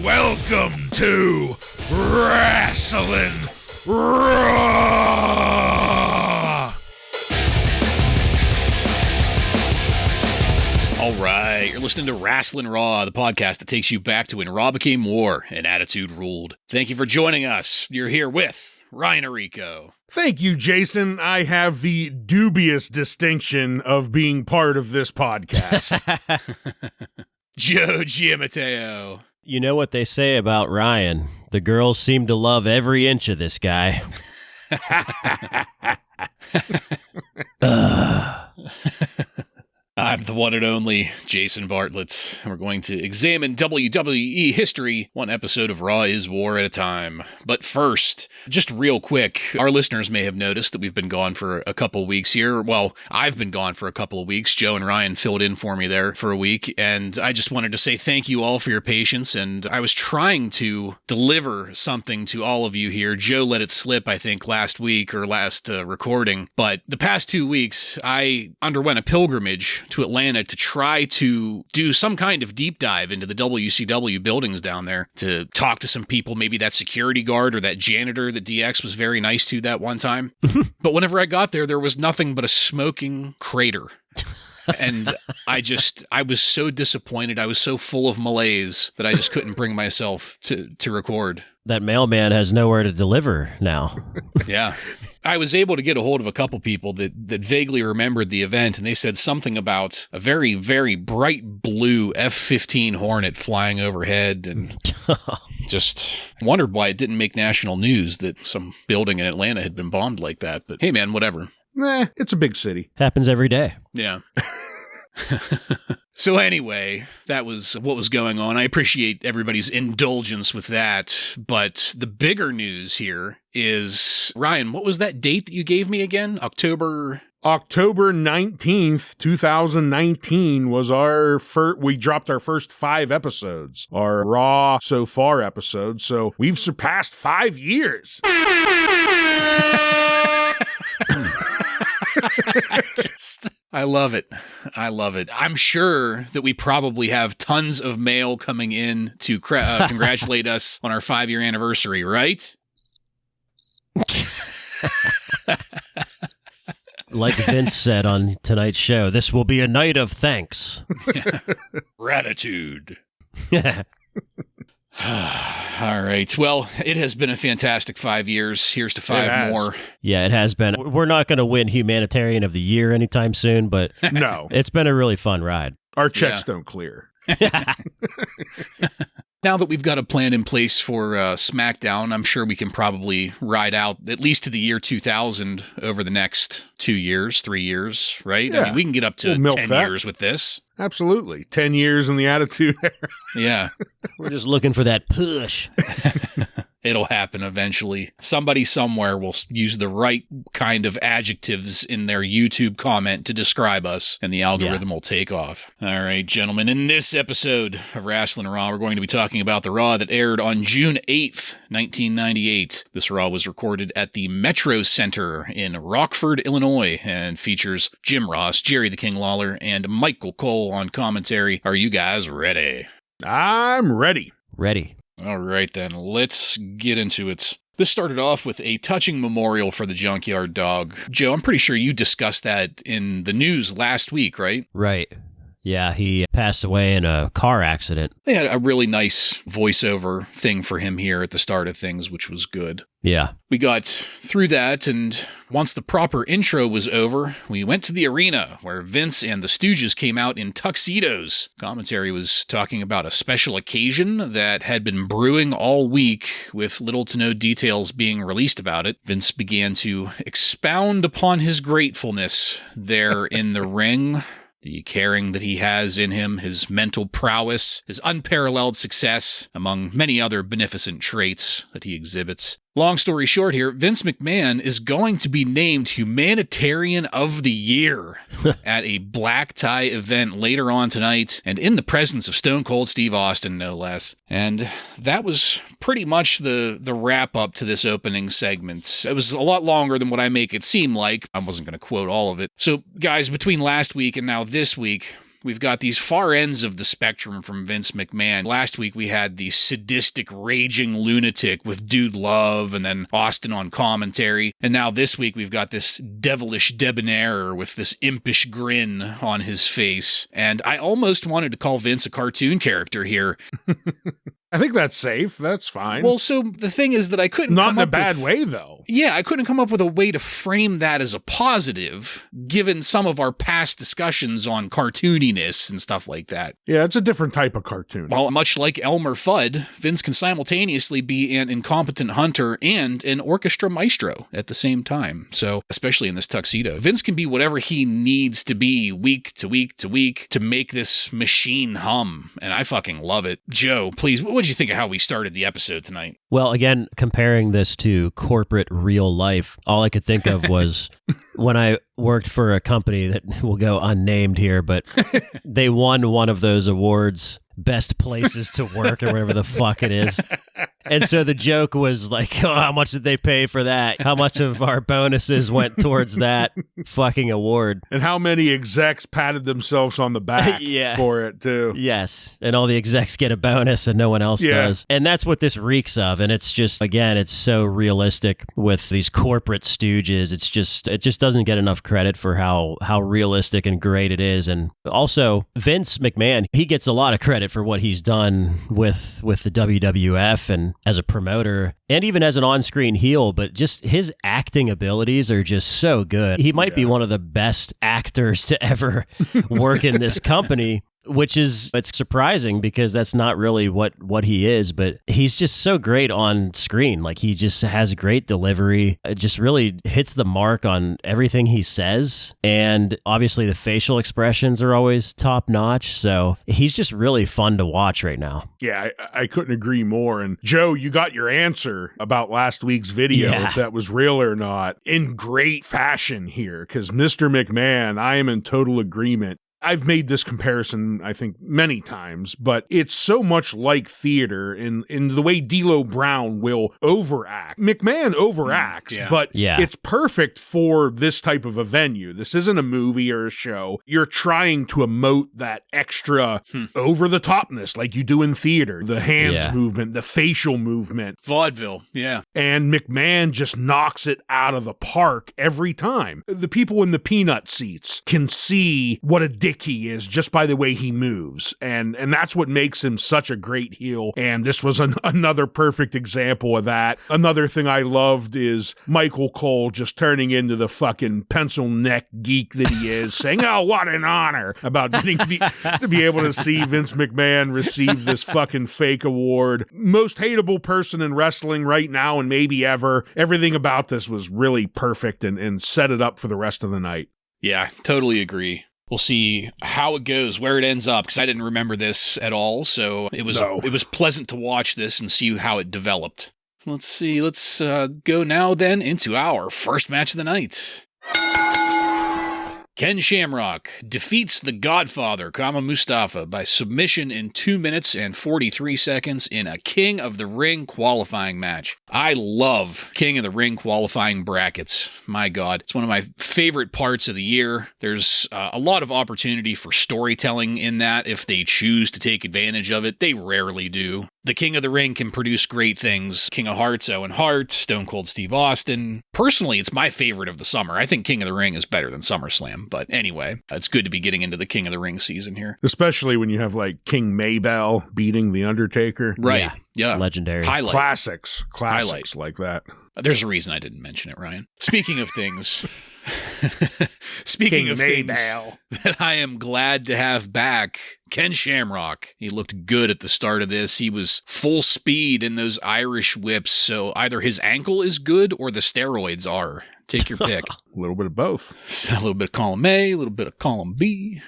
welcome to Wrasslin Raw! All right, you're listening to Wrasslin Raw, the podcast that takes you back to when Raw became war and Attitude ruled. Thank you for joining us. You're here with Ryan Arico. Thank you, Jason. I have the dubious distinction of being part of this podcast. Joe Giammatteo. You know what they say about Ryan. The girls seem to love every inch of this guy. I'm the one and only Jason Bartlett. We're going to examine WWE history, one episode of Raw is War at a time. But first, just real quick, our listeners may have noticed that we've been gone for a couple weeks here. Well, I've been gone for a couple of weeks. Joe and Ryan filled in for me there for a week, and I just wanted to say thank you all for your patience, and I was trying to deliver something to all of you here. Joe let it slip, I think, last week or last recording, but the past 2 weeks, I underwent a pilgrimage to Atlanta to try to do some kind of deep dive into the WCW buildings down there, to talk to some people, maybe that security guard or that janitor that DX was very nice to that one time. But whenever I got there was nothing but a smoking crater. And I was so disappointed. I was so full of malaise that I just couldn't bring myself to record. That mailman has nowhere to deliver now. Yeah. I was able to get a hold of a couple people that vaguely remembered the event, and they said something about a very, very bright blue F-15 Hornet flying overhead, and just wondered why it didn't make national news that some building in Atlanta had been bombed like that. But hey, man, whatever. It's a big city. Happens every day. Yeah. So anyway, that was what was going on. I appreciate everybody's indulgence with that. But the bigger news here is, Ryan, what was that date that you gave me again? October 19th, 2019 was our first, we dropped our first 5 episodes, our Raw So Far episodes. So we've surpassed 5 years. I love it. I love it. I'm sure that we probably have tons of mail coming in to congratulate us on our 5-year anniversary, right? Like Vince said on tonight's show, this will be a night of thanks. Gratitude. All right. Well, it has been a fantastic 5 years. Here's to 5 more. Yeah, it has been. We're not going to win Humanitarian of the Year anytime soon, but no, it's been a really fun ride. Our checks don't clear. Now that we've got a plan in place for SmackDown, I'm sure we can probably ride out at least to the year 2000 over the next 2 years, 3 years, right? Yeah. I mean, we can get up to 10 years with this. Absolutely. 10 years in the Attitude Era. Yeah. We're just looking for that push. It'll happen eventually. Somebody somewhere will use the right kind of adjectives in their YouTube comment to describe us, and the algorithm will take off. All right, gentlemen, in this episode of Wrasslin Raw, we're going to be talking about the Raw that aired on June 8th, 1998. This Raw was recorded at the Metro Center in Rockford, Illinois, and features Jim Ross, Jerry the King Lawler, and Michael Cole on commentary. Are you guys ready? I'm ready. Ready. All right, then, let's get into it. This started off with a touching memorial for the Junkyard Dog. Joe, I'm pretty sure you discussed that in the news last week, right? Right. Yeah, he passed away in a car accident. They had a really nice voiceover thing for him here at the start of things, which was good. Yeah. We got through that, and once the proper intro was over, we went to the arena, where Vince and the Stooges came out in tuxedos. Commentary was talking about a special occasion that had been brewing all week, with little to no details being released about it. Vince began to expound upon his gratefulness there in the ring, the caring that he has in him, his mental prowess, his unparalleled success, among many other beneficent traits that he exhibits. Long story short here, Vince McMahon is going to be named Humanitarian of the Year at a black tie event later on tonight, and in the presence of Stone Cold Steve Austin, no less. And that was pretty much the wrap-up to this opening segment. It was a lot longer than what I make it seem like. I wasn't going to quote all of it. So, guys, between last week and now this week, we've got these far ends of the spectrum from Vince McMahon. Last week we had the sadistic, raging lunatic with Dude Love and then Austin on commentary. And now this week we've got this devilish debonair with this impish grin on his face. And I almost wanted to call Vince a cartoon character here. I think that's safe. That's fine. Well, so the thing is that I couldn't Not come in a up bad with, way, though. Yeah, I couldn't come up with a way to frame that as a positive, given some of our past discussions on cartooniness and stuff like that. Yeah, it's a different type of cartoon. Well, much like Elmer Fudd, Vince can simultaneously be an incompetent hunter and an orchestra maestro at the same time. So, especially in this tuxedo, Vince can be whatever he needs to be week to week to week to make this machine hum, and I fucking love it. Joe, please, what did you think of how we started the episode tonight? Well, again, comparing this to corporate real life, all I could think of was when I worked for a company that will go unnamed here, but they won one of those awards, best places to work or whatever the fuck it is. And so the joke was like, oh, how much did they pay for that? How much of our bonuses went towards that fucking award? And how many execs patted themselves on the back for it, too. Yes. And all the execs get a bonus and no one else does. And that's what this reeks of. And it's just, again, it's so realistic with these corporate stooges. It just doesn't get enough credit for how realistic and great it is. And also, Vince McMahon, he gets a lot of credit for what he's done with the WWF and as a promoter and even as an on-screen heel, but just his acting abilities are just so good. He might be one of the best actors to ever work in this company. It's surprising because that's not really what he is, but he's just so great on screen. Like, he just has great delivery. It just really hits the mark on everything he says. And obviously the facial expressions are always top notch. So he's just really fun to watch right now. Yeah, I couldn't agree more. And Joe, you got your answer about last week's video, if that was real or not, in great fashion here, because Mr. McMahon, I am in total agreement. I've made this comparison, I think, many times, but it's so much like theater in the way D'Lo Brown will overact. McMahon overacts, but it's perfect for this type of a venue. This isn't a movie or a show. You're trying to emote that extra over-the-topness like you do in theater. The hands movement, the facial movement. Vaudeville, And McMahon just knocks it out of the park every time. The people in the peanut seats can see what a dick he is just by the way he moves, and that's what makes him such a great heel. And this was another perfect example of that. Another thing I loved is Michael Cole just turning into the fucking pencil neck geek that he is, saying, "Oh, what an honor!" about getting to be able to see Vince McMahon receive this fucking fake award. Most hateable person in wrestling right now and maybe ever. Everything about this was really perfect and set it up for the rest of the night. Yeah, totally agree. We'll see how it goes, where it ends up, because I didn't remember this at all, so it was pleasant to watch this and see how it developed. Let's see, let's go now then into our first match of the night. Ken Shamrock defeats the Godfather, Kama Mustafa, by submission in 2 minutes and 43 seconds in a King of the Ring qualifying match. I love King of the Ring qualifying brackets. My God, it's one of my favorite parts of the year. There's a lot of opportunity for storytelling in that if they choose to take advantage of it. They rarely do. The King of the Ring can produce great things. King of Hearts, Owen Hart, Stone Cold Steve Austin. Personally, it's my favorite of the summer. I think King of the Ring is better than SummerSlam. But anyway, it's good to be getting into the King of the Ring season here. Especially when you have like King Maybell beating the Undertaker. Right. Yeah. Legendary. Highlight. Classics like that. There's a reason I didn't mention it, Ryan. Speaking of things... Speaking of things that I am glad to have back, Ken Shamrock. He looked good at the start of this. He was full speed in those Irish whips, so either his ankle is good or the steroids are. Take your pick. A little bit of both. So a little bit of column A, a little bit of column B.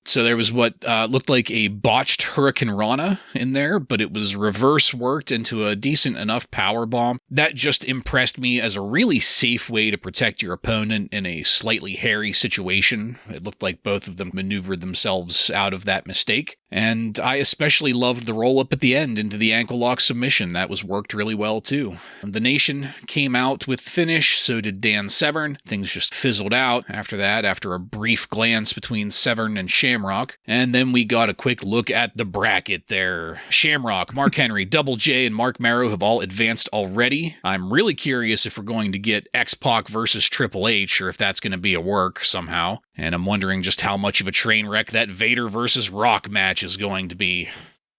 So there was what looked like a botched Hurricane Rana in there, but it was reverse worked into a decent enough power bomb. That just impressed me as a really safe way to protect your opponent in a slightly hairy situation. It looked like both of them maneuvered themselves out of that mistake. And I especially loved the roll-up at the end into the ankle lock submission. That was worked really well, too. The Nation came out with the finish, so did Dan Severn. Things just fizzled out after that, after a brief glance between Severn and Shamrock. And then we got a quick look at the bracket there. Shamrock, Mark Henry, Double J, and Mark Marrow have all advanced already. I'm really curious if we're going to get X-Pac versus Triple H, or if that's going to be a work somehow. And I'm wondering just how much of a train wreck that Vader versus Rock match is going to be.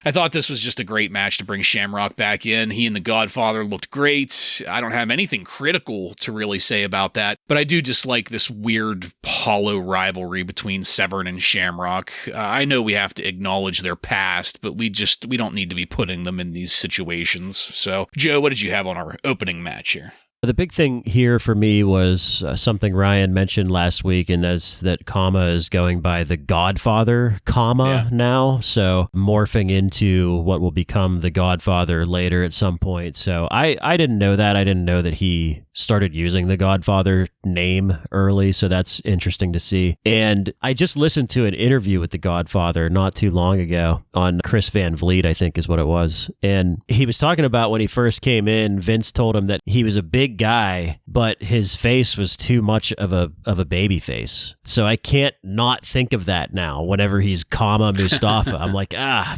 I thought this was just a great match to bring Shamrock back in. He and the Godfather looked great. I don't have anything critical to really say about that, but I do dislike this weird hollow rivalry between Severn and Shamrock. I know we have to acknowledge their past, but we don't need to be putting them in these situations. So, Joe, what did you have on our opening match here? The big thing here for me was something Ryan mentioned last week, and that's that Kama is going by the Godfather, now, so morphing into what will become the Godfather later at some point. So I didn't know that. I didn't know that he started using the Godfather name early, so that's interesting to see. And I just listened to an interview with the Godfather not too long ago on Chris Van Vliet, I think is what it was. And he was talking about when he first came in, Vince told him that he was a big guy, but his face was too much of a baby face. So I can't not think of that now. Whenever he's Kama Mustafa, I'm like,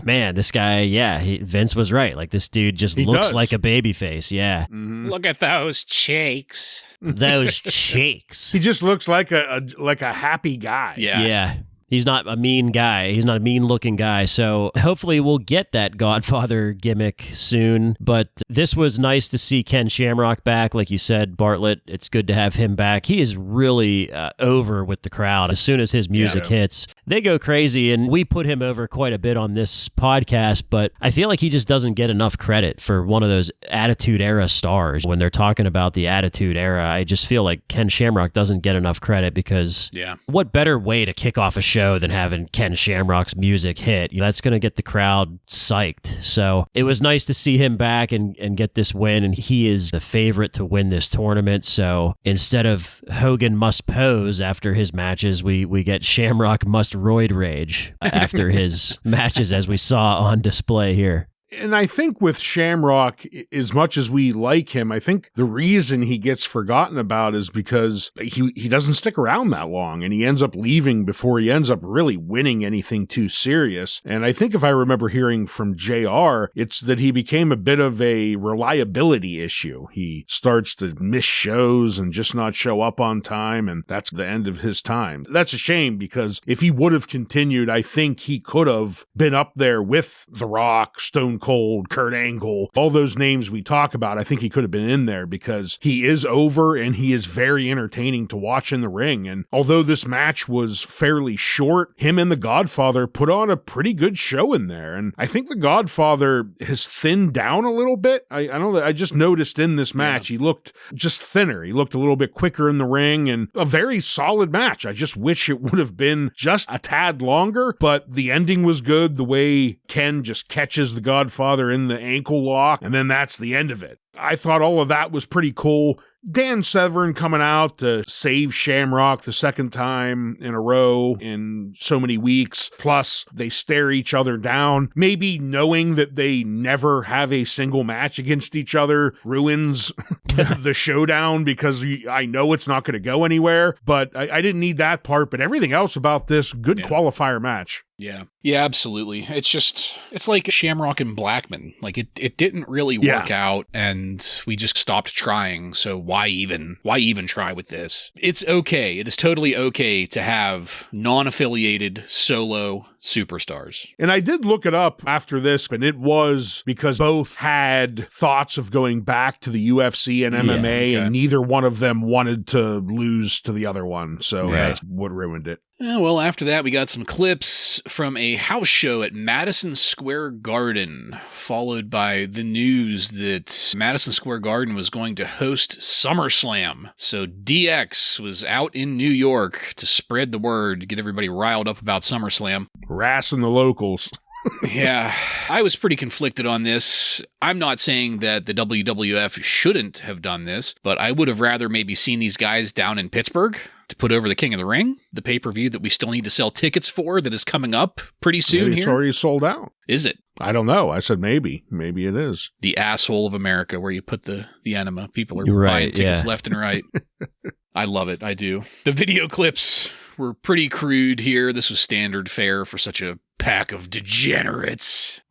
man, this guy, Vince was right. Like, this dude just looks like a baby face. Yeah. Mm-hmm. Look at those cheeks. Those cheeks. He just looks like a happy guy. Yeah. He's not a mean guy. He's not a mean-looking guy. So hopefully we'll get that Godfather gimmick soon. But this was nice to see Ken Shamrock back. Like you said, Bartlett, it's good to have him back. He is really over with the crowd. As soon as his music hits, they go crazy. And we put him over quite a bit on this podcast. But I feel like he just doesn't get enough credit for one of those Attitude Era stars. When they're talking about the Attitude Era, I just feel like Ken Shamrock doesn't get enough credit because what better way to kick off a show than having Ken Shamrock's music hit? That's going to get the crowd psyched. So it was nice to see him back and get this win, and he is the favorite to win this tournament. So instead of Hogan must pose after his matches, we get Shamrock must roid rage after his matches, as we saw on display here. And I think with Shamrock, as much as we like him, I think the reason he gets forgotten about is because he doesn't stick around that long, and he ends up leaving before he ends up really winning anything too serious. And I think if I remember hearing from JR, it's that he became a bit of a reliability issue. He starts to miss shows and just not show up on time, and that's the end of his time. That's a shame, because if he would have continued, I think he could have been up there with The Rock, Stone Cold, Kurt Angle, all those names we talk about. I think he could have been in there because he is over and he is very entertaining to watch in the ring. And although this match was fairly short, him and the Godfather put on a pretty good show in there. And I think the Godfather has thinned down a little bit. I know that I just noticed in this match, he looked just thinner. He looked a little bit quicker in the ring, and a very solid match. I just wish it would have been just a tad longer, but the ending was good. The way Ken just catches the Godfather in the ankle lock, and then that's the end of it. I thought all of that was pretty cool. Dan Severn coming out to save Shamrock the second time in a row in so many weeks. Plus, they stare each other down. Maybe knowing that they never have a single match against each other ruins the showdown, because I know it's not going to go anywhere. But I didn't need that part. But everything else about this, good qualifier match. Yeah, absolutely. It's like Shamrock and Blackman. Like it didn't really work out, and we just stopped trying. So why even try with this? It's okay. It is totally okay to have non-affiliated solo superstars. And I did look it up after this, and it was because both had thoughts of going back to the UFC and MMA, and neither one of them wanted to lose to the other one. So that's what ruined it. Well, after that, we got some clips from a house show at Madison Square Garden, followed by the news that Madison Square Garden was going to host SummerSlam. So DX was out in New York to spread the word, get everybody riled up about SummerSlam. Harassing the locals. Yeah, I was pretty conflicted on this. I'm not saying that the WWF shouldn't have done this, but I would have rather maybe seen these guys down in Pittsburgh to put over the King of the Ring, the pay-per-view that we still need to sell tickets for that is coming up pretty soon. Maybe it's already sold out. Is it? I don't know. I said maybe. Maybe it is. The asshole of America where you put the enema. People are buying tickets left and right. I love it. I do. The video clips were pretty crude here. This was standard fare for such a pack of degenerates.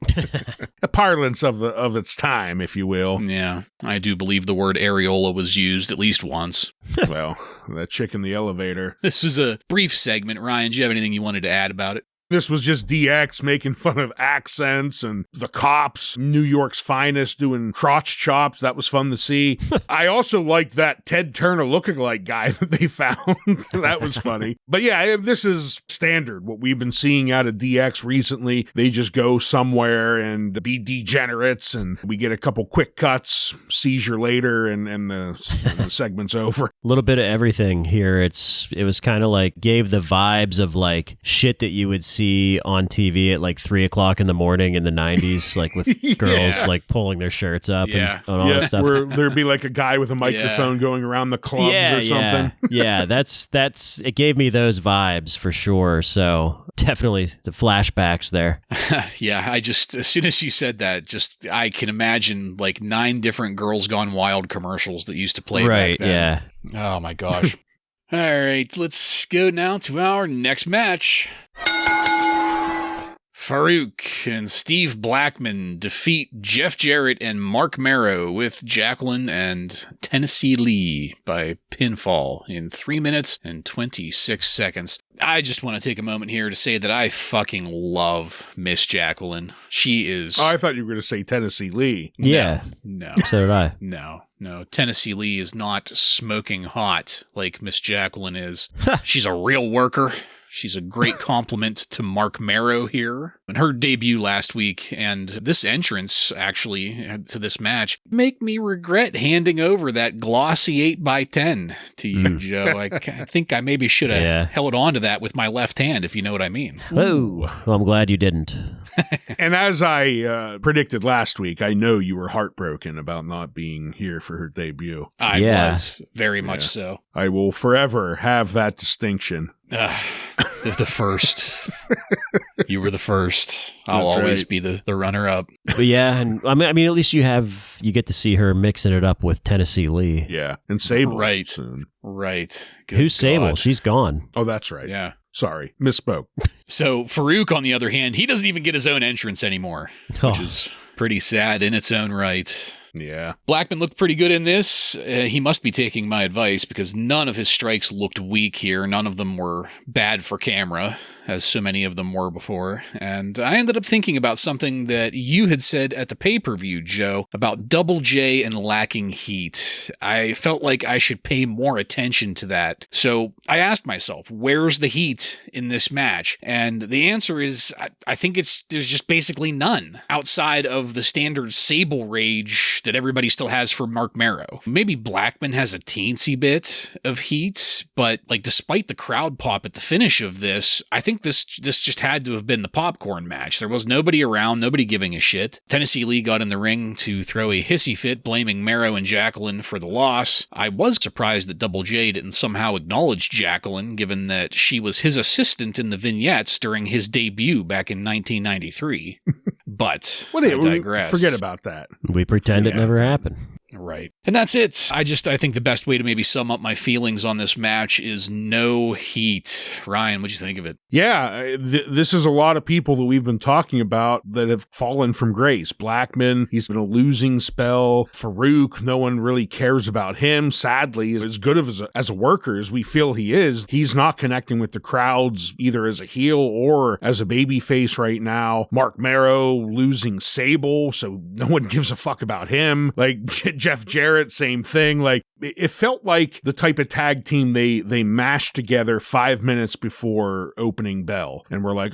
A parlance of its time, if you will. Yeah, I do believe the word areola was used at least once. Well, that chick in the elevator. This was a brief segment. Ryan, do you have anything you wanted to add about it? This was just DX making fun of accents and the cops, New York's finest, doing crotch chops. That was fun to see. I also liked that Ted Turner lookalike guy that they found. That was funny. But yeah, this is standard, what we've been seeing out of DX recently. They just go somewhere and be degenerates, and we get a couple quick cuts, seizure later, and the segment's over. A little bit of everything here. It was kind of like, gave the vibes of like shit that you would see on TV at like 3 o'clock in the morning in the 90s, like with girls like pulling their shirts up and all that stuff. Where there'd be like a guy with a microphone going around the clubs or something. Yeah, it gave me those vibes for sure. So definitely the flashbacks there. Yeah, as soon as you said that, I can imagine like 9 different Girls Gone Wild commercials that used to play back then. Yeah. Oh my gosh. All right, let's go now to our next match. Faarooq and Steve Blackman defeat Jeff Jarrett and Mark Marrow with Jacqueline and Tennessee Lee by pinfall in 3 minutes and 26 seconds. I just want to take a moment here to say that I fucking love Miss Jacqueline. She is... Oh, I thought you were going to say Tennessee Lee. Yeah. No. So did I. No. Tennessee Lee is not smoking hot like Miss Jacqueline is. She's a real worker. She's a great compliment to Mark Marrow here. And her debut last week and this entrance, actually, to this match, make me regret handing over that glossy 8x10 to you, Joe. I think I maybe should have held on to that with my left hand, if you know what I mean. Oh, well, I'm glad you didn't. And as I predicted last week, I know you were heartbroken about not being here for her debut. I was, very much so. I will forever have that distinction. The first. You were the first. I'll always be the runner-up. But yeah, and I mean, at least you get to see her mixing it up with Tennessee Lee. Yeah, and Sable. Right. Soon. Right. Who's Sable? She's gone. Oh, that's right. Yeah. Sorry, misspoke. So Faarooq, on the other hand, he doesn't even get his own entrance anymore, which is pretty sad in its own right. Yeah. Blackman looked pretty good in this. He must be taking my advice because none of his strikes looked weak here. None of them were bad for camera, as so many of them were before. And I ended up thinking about something that you had said at the pay-per-view, Joe, about Double J and lacking heat. I felt like I should pay more attention to that. So I asked myself, where's the heat in this match? And the answer is, I think there's just basically none outside of the standard Sable rage that everybody still has for Mark Marrow. Maybe Blackman has a teensy bit of heat, but like despite the crowd pop at the finish of this, I think this just had to have been the popcorn match. There was nobody around, nobody giving a shit. Tennessee Lee got in the ring to throw a hissy fit, blaming Marrow and Jacqueline for the loss. I was surprised that Double J didn't somehow acknowledge Jacqueline, given that she was his assistant in the vignettes during his debut back in 1993. But I digress. Forget about that. We pretend it never happened. Right. And that's it. I think the best way to maybe sum up my feelings on this match is no heat. Ryan, what'd you think of it? Yeah, this is a lot of people that we've been talking about that have fallen from grace. Blackman, he's been a losing spell. Faarooq, no one really cares about him. Sadly, as good as a worker as we feel he is, he's not connecting with the crowds either as a heel or as a babyface right now. Mark Marrow losing Sable, so no one gives a fuck about him. Like Jeff Jarrett, same thing. Like, it felt like the type of tag team they mashed together 5 minutes before opening bell. And we're like,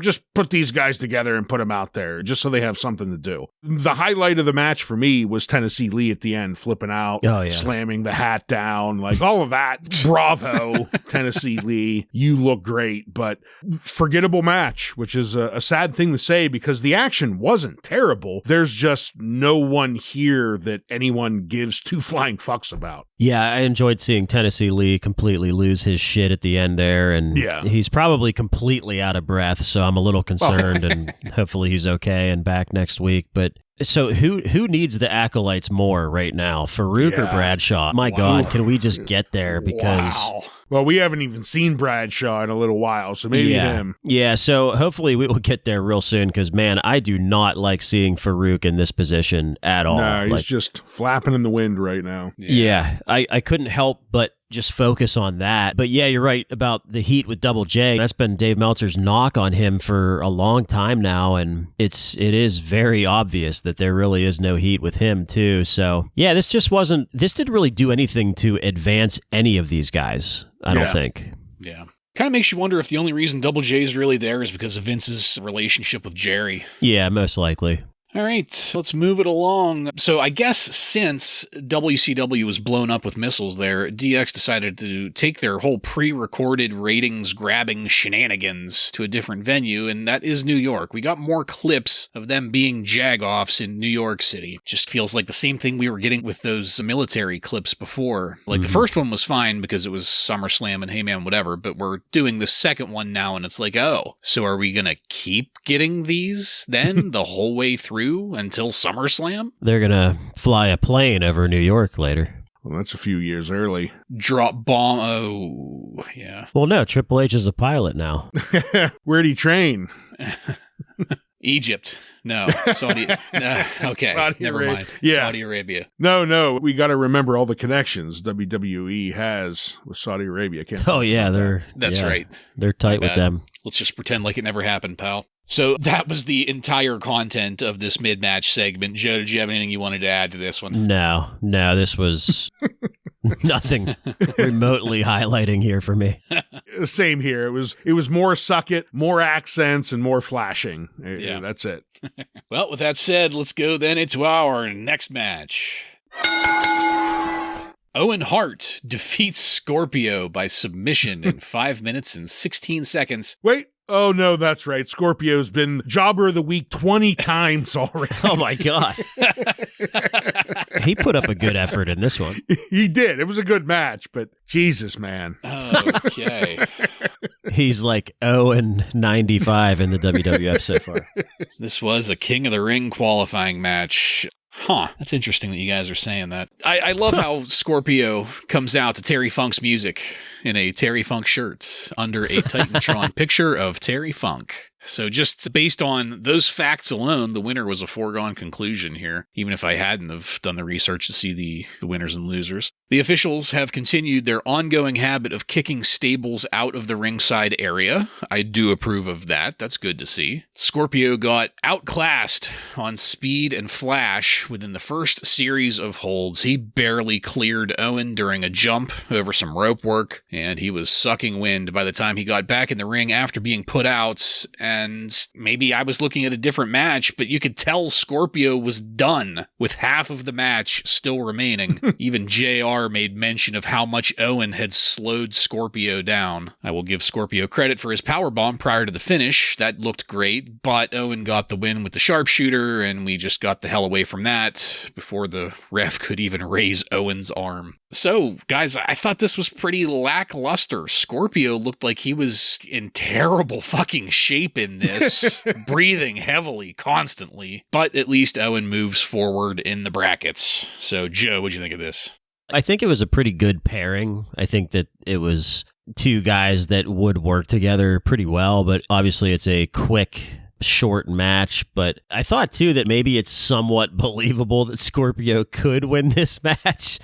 just put these guys together and put them out there just so they have something to do. The highlight of the match for me was Tennessee Lee at the end, flipping out, slamming the hat down, like all of that. Bravo, Tennessee Lee. You look great, but forgettable match, which is a sad thing to say because the action wasn't terrible. There's just no one here that anyone gives two flying fucks about. Yeah, I enjoyed seeing Tennessee Lee completely lose his shit at the end there, and he's probably completely out of breath, so I'm a little concerned, and hopefully he's okay and back next week. But so who needs the acolytes more right now, Faarooq or Bradshaw? My God, can we just get there? Because well, we haven't even seen Bradshaw in a little while, so maybe him. Yeah, so hopefully we will get there real soon because, man, I do not like seeing Faarooq in this position at all. No, he's just flapping in the wind right now. Yeah, I couldn't help but just focus on that. But yeah, you're right about the heat with Double J. That's been Dave Meltzer's knock on him for a long time now, and it is very obvious that there really is no heat with him too. So yeah, this didn't really do anything to advance any of these guys, I don't think. Yeah. Kind of makes you wonder if the only reason Double J is really there is because of Vince's relationship with Jerry. Yeah, most likely. All right, let's move it along. So I guess since WCW was blown up with missiles there, DX decided to take their whole pre-recorded ratings-grabbing shenanigans to a different venue, and that is New York. We got more clips of them being jag-offs in New York City. Just feels like the same thing we were getting with those military clips before. Like, the first one was fine because it was SummerSlam and Hey Man, whatever, but we're doing the second one now, and it's like, oh, so are we gonna keep getting these then the whole way through until SummerSlam? They're gonna fly a plane over New York later. Well, that's a few years early. Drop bomb. Oh, yeah. Well, no, Triple H is a pilot now. Where'd he train? Egypt. No. Saudi. Okay. Never mind. Yeah. Saudi Arabia. No. We got to remember all the connections WWE has with Saudi Arabia. That's right. They're tight with them. Let's just pretend like it never happened, pal. So that was the entire content of this mid-match segment. Joe, did you have anything you wanted to add to this one? No, this was nothing remotely highlighting here for me. Same here. It was more suck it, more accents, and more flashing. Yeah, that's it. Well, with that said, let's go then into our next match. Owen Hart defeats Scorpio by submission in 5 minutes and 16 seconds. Wait. Oh, no, that's right. Scorpio's been Jobber of the Week 20 times already. Oh, my God. He put up a good effort in this one. He did. It was a good match, but Jesus, man. Okay. He's like 0-95 in the WWF so far. This was a King of the Ring qualifying match. Huh. That's interesting that you guys are saying that. I love how Scorpio comes out to Terry Funk's music in a Terry Funk shirt under a Titantron picture of Terry Funk. So just based on those facts alone, the winner was a foregone conclusion here, even if I hadn't have done the research to see the winners and losers. The officials have continued their ongoing habit of kicking stables out of the ringside area. I do approve of that. That's good to see. Scorpio got outclassed on speed and flash within the first series of holds. He barely cleared Owen during a jump over some rope work, and he was sucking wind by the time he got back in the ring after being put out. And maybe I was looking at a different match, but you could tell Scorpio was done with half of the match still remaining. Even JR made mention of how much Owen had slowed Scorpio down. I will give Scorpio credit for his powerbomb prior to the finish. That looked great, but Owen got the win with the sharpshooter, and we just got the hell away from that before the ref could even raise Owen's arm. So, guys, I thought this was pretty lackluster. Scorpio looked like he was in terrible fucking shape in this, breathing heavily, constantly. But at least Owen moves forward in the brackets. So, Joe, what'd you think of this? I think it was a pretty good pairing. I think that it was two guys that would work together pretty well, but obviously it's a quick short match, but I thought too that maybe it's somewhat believable that Scorpio could win this match.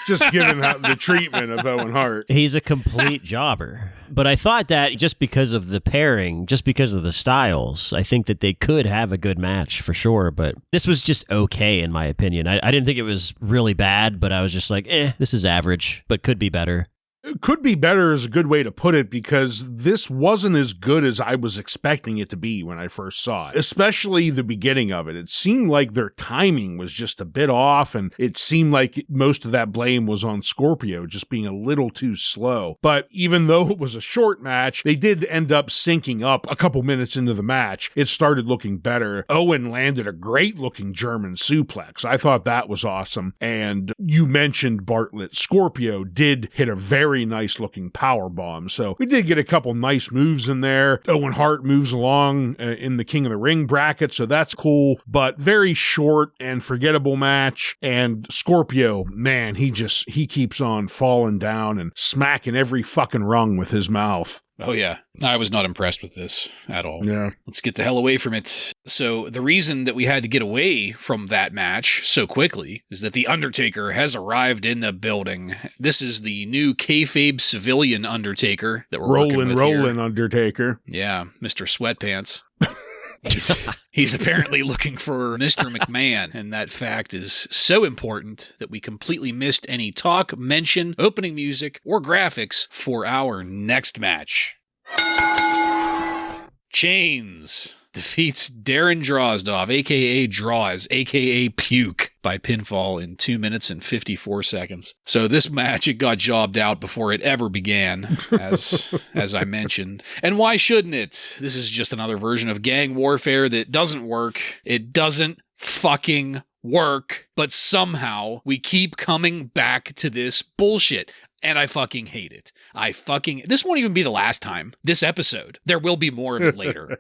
Just given the treatment of Owen Hart. He's a complete jobber. But I thought that just because of the pairing, just because of the styles, I think that they could have a good match for sure. But this was just okay, in my opinion. I didn't think it was really bad, but I was just like, this is average, but could be better. Could be better is a good way to put it, because this wasn't as good as I was expecting it to be when I first saw it, especially the beginning of it. It seemed like their timing was just a bit off, and it seemed like most of that blame was on Scorpio just being a little too slow. But even though it was a short match, they did end up syncing up a couple minutes into the match. It started looking better. Owen landed a great looking German suplex. I thought that was awesome. And you mentioned Bartlett. Scorpio did hit a very nice looking power bomb. So we did get a couple nice moves in there. Owen Hart moves along in the King of the Ring bracket, so that's cool, but very short and forgettable match. And Scorpio, man, he keeps on falling down and smacking every fucking rung with his mouth. Oh, yeah. I was not impressed with this at all. Yeah. Let's get the hell away from it. So the reason that we had to get away from that match so quickly is that the Undertaker has arrived in the building. This is the new kayfabe civilian Undertaker that we're working with Rolling Undertaker. Yeah, Mr. Sweatpants. He's apparently looking for Mr. McMahon, and that fact is so important that we completely missed any talk, mention, opening music, or graphics for our next match. Chains defeats Darren Drozdov, a.k.a. Droz, a.k.a. Puke, by pinfall in 2 minutes and 54 seconds. So this match, it got jobbed out before it ever began, as I mentioned. And why shouldn't it? This is just another version of gang warfare that doesn't work. It doesn't fucking work, but somehow we keep coming back to this bullshit. And I fucking hate it. This won't even be the last time. This episode. There will be more of it later.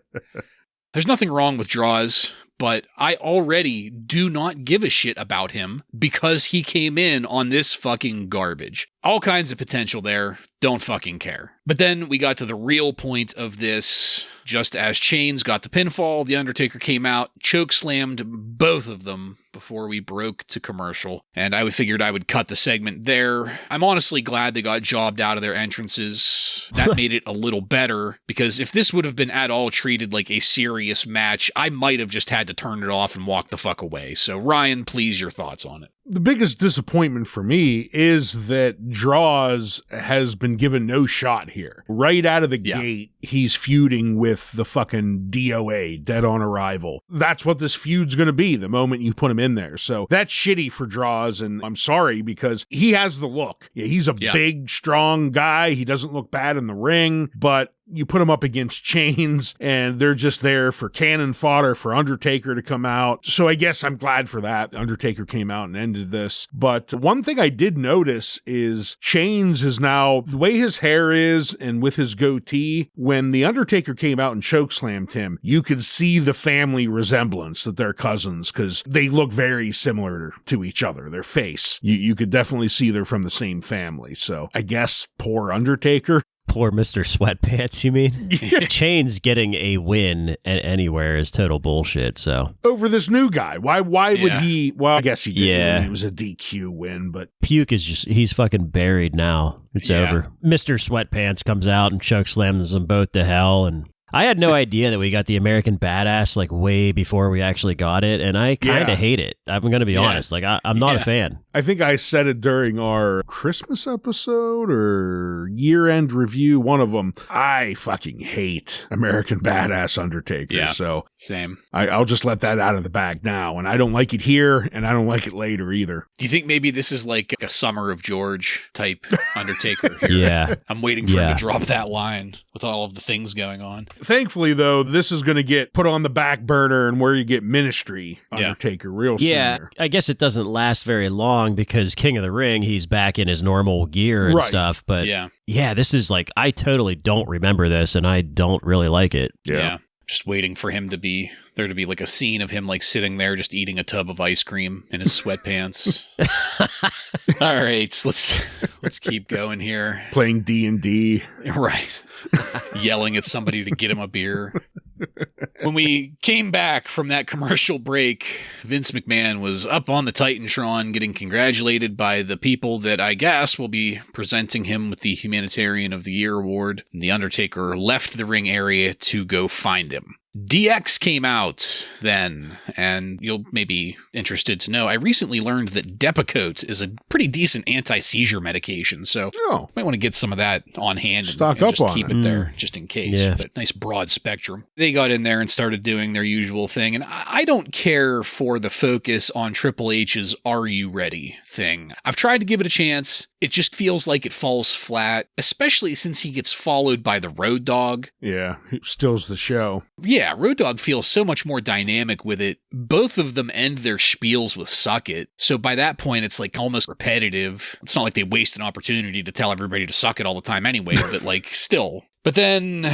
There's nothing wrong with Droz, but I already do not give a shit about him because he came in on this fucking garbage. All kinds of potential there. Don't fucking care. But then we got to the real point of this. Just as Chains got the pinfall, the Undertaker came out, chokeslammed both of them before we broke to commercial. And I figured I would cut the segment there. I'm honestly glad they got jobbed out of their entrances. That made it a little better, because if this would have been at all treated like a serious match, I might have just had to turn it off and walk the fuck away. So Ryan, please, your thoughts on it. The biggest disappointment for me is that Droz has been given no shot here. Right out of the gate, he's feuding with the fucking DOA, Dead on Arrival. That's what this feud's going to be the moment you put him in there. So that's shitty for Droz, and I'm sorry, because he has the look. Yeah, he's a big, strong guy. He doesn't look bad in the ring, but you put them up against Chains, and they're just there for cannon fodder for Undertaker to come out. So I guess I'm glad for that. Undertaker came out and ended this. But one thing I did notice is Chains is now, the way his hair is and with his goatee, when the Undertaker came out and chokeslammed him, you could see the family resemblance that they're cousins, because they look very similar to each other. Their face. You could definitely see they're from the same family. So I guess poor Undertaker. Poor Mr. Sweatpants, you mean? Chains getting a win anywhere is total bullshit, so. Over this new guy. Why would he? Well, I guess he did. Yeah. It was a DQ win, but. Puke is he's fucking buried now. It's over. Mr. Sweatpants comes out and chokeslams them both to hell, and I had no idea that we got the American Badass like way before we actually got it, and I kind of hate it. I'm going to be honest. Like, I'm not a fan. I think I said it during our Christmas episode or year-end review, one of them. I fucking hate American Badass Undertaker. Yeah, so same. I'll just let that out of the bag now, and I don't like it here, and I don't like it later either. Do you think maybe this is like a Summer of George type Undertaker here? Yeah. I'm waiting for him to drop that line with all of the things going on. Thankfully, though, this is going to get put on the back burner, and where you get Ministry Undertaker real soon. Yeah, I guess it doesn't last very long because King of the Ring, he's back in his normal gear and stuff. But yeah, this is like, I totally don't remember this, and I don't really like it. Yeah. Just waiting for him to be like a scene of him like sitting there just eating a tub of ice cream in his sweatpants. All right, let's keep going here. Playing D&D. Right. Yelling at somebody to get him a beer. When we came back from that commercial break, Vince McMahon was up on the Titantron getting congratulated by the people that I guess will be presenting him with the Humanitarian of the Year award. The Undertaker left the ring area to go find him. DX came out then, and you'll maybe interested to know, I recently learned that Depakote is a pretty decent anti-seizure medication, so might want to get some of that on hand and just keep it there, just in case. Yeah. But nice broad spectrum. They got in there and started doing their usual thing, and I don't care for the focus on Triple H's Are You Ready thing. I've tried to give it a chance. It just feels like it falls flat, especially since he gets followed by the Road Dogg. Yeah, he steals the show. Yeah, Road Dogg feels so much more dynamic with it. Both of them end their spiels with suck it. So by that point, it's like almost repetitive. It's not like they waste an opportunity to tell everybody to suck it all the time anyway, but like still. But then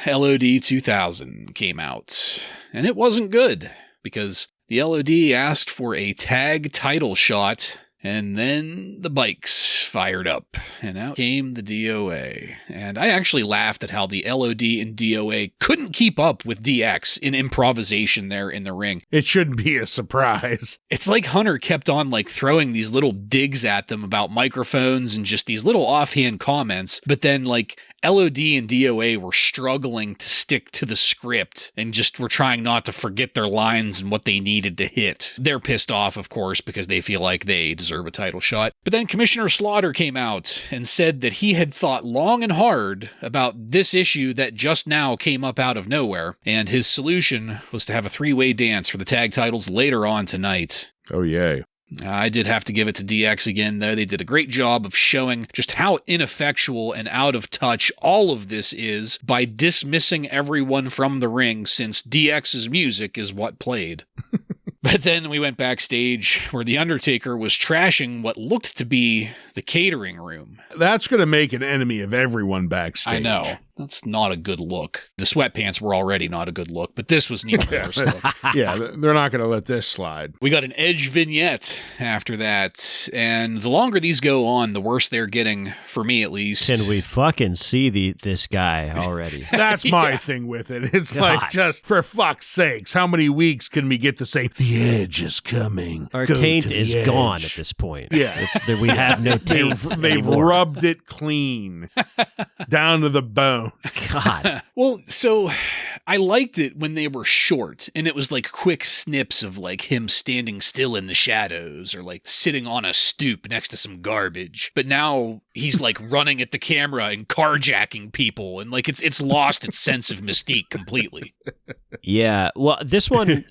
LOD 2000 came out, and it wasn't good because the LOD asked for a tag title shot. And then the bikes fired up, and out came the DOA. And I actually laughed at how the LOD and DOA couldn't keep up with DX in improvisation there in the ring. It shouldn't be a surprise. It's like Hunter kept on like throwing these little digs at them about microphones and just these little offhand comments, but then like LOD and DOA were struggling to stick to the script and just were trying not to forget their lines and what they needed to hit. They're pissed off, of course, because they feel like they deserve a title shot. But then Commissioner Slaughter came out and said that he had thought long and hard about this issue that just now came up out of nowhere, and his solution was to have a three-way dance for the tag titles later on tonight. Oh, yay. I did have to give it to DX again, though. They did a great job of showing just how ineffectual and out of touch all of this is by dismissing everyone from the ring, since DX's music is what played. But then we went backstage where The Undertaker was trashing what looked to be the catering room. That's going to make an enemy of everyone backstage. I know. That's not a good look. The sweatpants were already not a good look, but this was an even worse look. Yeah, they're not going to let this slide. We got an Edge vignette after that, and the longer these go on, the worse they're getting, for me at least. Can we fucking see this guy already? That's my thing with it. It's God. Like, just for fuck's sakes, how many weeks can we get to say, the Edge is coming? Our taint is gone at this point. Yeah. We have no taint They've rubbed it clean down to the bone. God. Well, so I liked it when they were short and it was like quick snips of like him standing still in the shadows or like sitting on a stoop next to some garbage. But now he's like running at the camera and carjacking people, and like it's lost its sense of mystique completely. Yeah. Well, this one,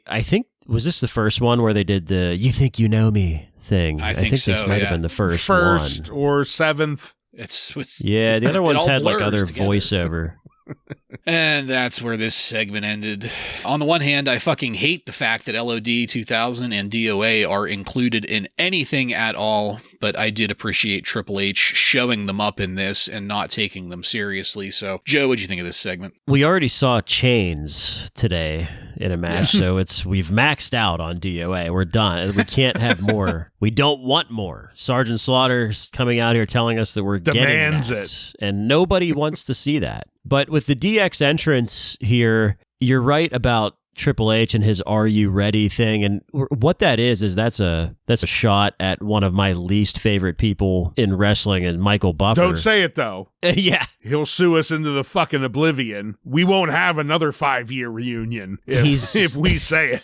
I think, was this the first one where they did the "you think you know me" thing? I think so, this might have been the first one. Or seventh. Yeah, the other ones had like other together. Voiceover. And that's where this segment ended. On the one hand, I fucking hate the fact that LOD 2000 and DOA are included in anything at all, but I did appreciate Triple H showing them up in this and not taking them seriously. So, Joe, what'd you think of this segment? We already saw Chains today in a match, so we've maxed out on DOA. We're done. We can't have more. We don't want more. Sergeant Slaughter's coming out here telling us that we're demands getting that, it, and nobody wants to see that. But with the DX entrance here, you're right about Triple H and his "Are You Ready" thing, and what that is that's a shot at one of my least favorite people in wrestling, and Michael Buffer. Don't say it though. Yeah, he'll sue us into the fucking oblivion. We won't have another 5-year reunion if we say it.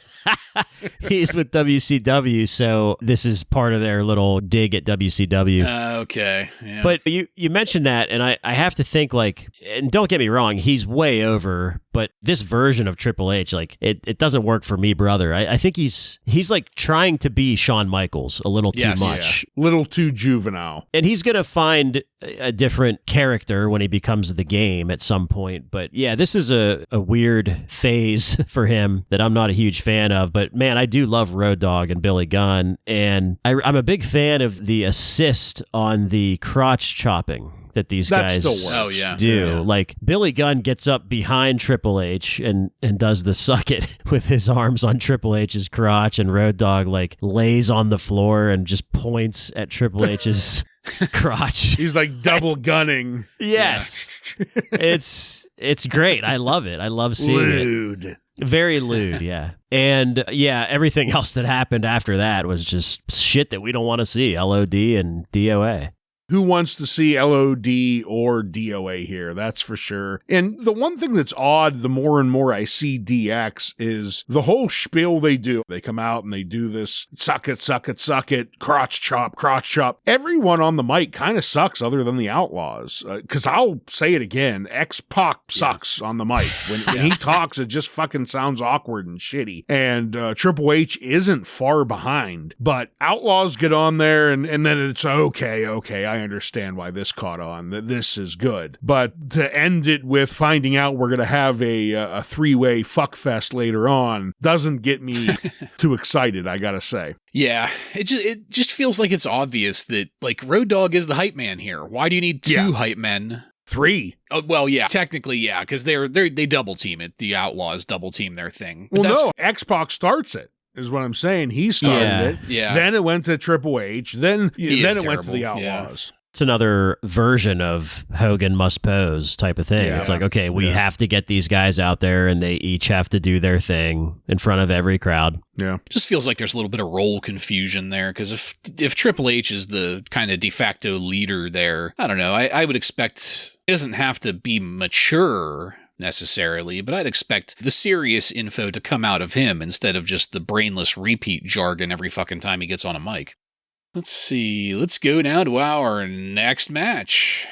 He's with WCW, so this is part of their little dig at WCW. Okay. Yeah. But you mentioned that, and I have to think, like, and don't get me wrong, he's way over, but this version of Triple H, like, it doesn't work for me, brother. I think he's like trying to be Shawn Michaels a little too much. Yeah. Little too juvenile. And he's going to find a different character when he becomes the game at some point. But yeah, this is a weird phase for him that I'm not a huge fan of. But man, I do love Road Dogg and Billy Gunn. And I'm a big fan of the assist on the crotch chopping that these guys do. Yeah. Like, Billy Gunn gets up behind Triple H and does the suck it with his arms on Triple H's crotch, and Road Dogg like lays on the floor and just points at Triple H's crotch. He's like double gunning. Yes. It's great. I love it. I love seeing Lewd. it. Very lewd, yeah. And yeah, everything else that happened after that was just shit that we don't want to see. LOD and DOA. Who wants to see LOD or DOA here? That's for sure. And the one thing that's odd, the more and more I see DX, is the whole spiel they do. They come out and they do this suck it, suck it, suck it, crotch chop, crotch chop. Everyone on the mic kind of sucks other than the Outlaws. Because I'll say it again, X-Pac sucks on the mic. When he talks, it just fucking sounds awkward and shitty. And Triple H isn't far behind. But Outlaws get on there and then it's okay, I understand why this caught on. This is good. But to end it with finding out we're going to have a three-way fuck fest later on doesn't get me too excited, I gotta say. Yeah, it just feels like it's obvious that, like, Road Dogg is the hype man here. Why do you need two hype men? 3. Oh, well, yeah, technically, yeah, because they double team it. The Outlaws double team their thing. But well, no, X-Pac starts it. Is what I'm saying. He started it. Yeah. Then it went to Triple H. Then it went to the Outlaws. Yeah. It's another version of Hogan must pose type of thing. Yeah. It's like, okay, we have to get these guys out there and they each have to do their thing in front of every crowd. Yeah. Just feels like there's a little bit of role confusion there because if Triple H is the kind of de facto leader there, I don't know. I would expect it doesn't have to be mature necessarily, but I'd expect the serious info to come out of him instead of just the brainless repeat jargon every fucking time he gets on a mic. Let's see. Let's go now to our next match.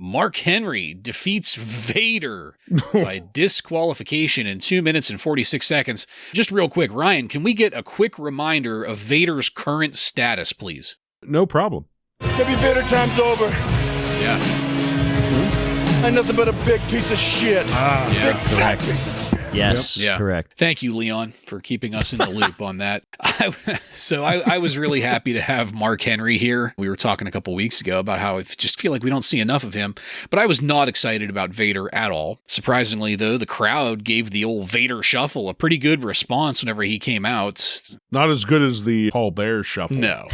Mark Henry defeats Vader by disqualification in 2 minutes and 46 seconds. Just real quick, Ryan, can we get a quick reminder of Vader's current status, please? No problem. Maybe Vader time's over. Yeah. I'm nothing but a big piece of shit. Yeah, correct. Yes, yep. Yeah. Correct. Thank you, Leon, for keeping us in the loop on that. I was really happy to have Mark Henry here. We were talking a couple weeks ago about how I just feel like we don't see enough of him, but I was not excited about Vader at all. Surprisingly, though, the crowd gave the old Vader shuffle a pretty good response whenever he came out. Not as good as the Paul Bear shuffle. No.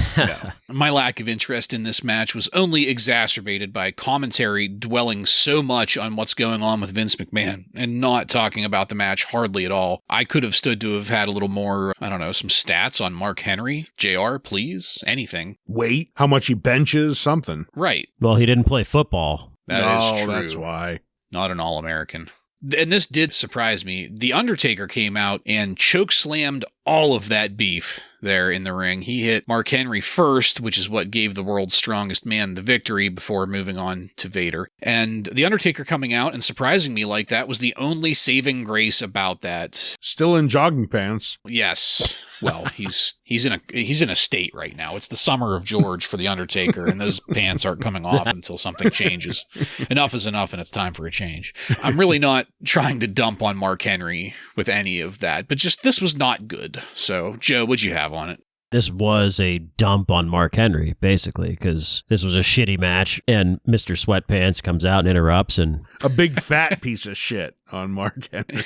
My lack of interest in this match was only exacerbated by commentary dwelling so much on what's going on with Vince McMahon and not talking about the match hardly at all. I could have stood to have had a little more, I don't know, some stats on Mark Henry. JR, please. Anything. Weight, how much he benches, something. Right. Well, he didn't play football. That is true. That's why. Not an All-American. And this did surprise me. The Undertaker came out and chokeslammed all of that beef there in the ring. He hit Mark Henry first, which is what gave the world's strongest man the victory before moving on to Vader. And the Undertaker coming out and surprising me like that was the only saving grace about that. Still in jogging pants. Yes. Well, he's in a state right now. It's the summer of George for the Undertaker, and those pants aren't coming off until something changes. Enough is enough, and it's time for a change. I'm really not trying to dump on Mark Henry with any of that, but just this was not good. So, Joe, what'd you have on it? This was a dump on Mark Henry, basically, because this was a shitty match, and Mr. Sweatpants comes out and interrupts, and a big fat piece of shit on Mark Henry.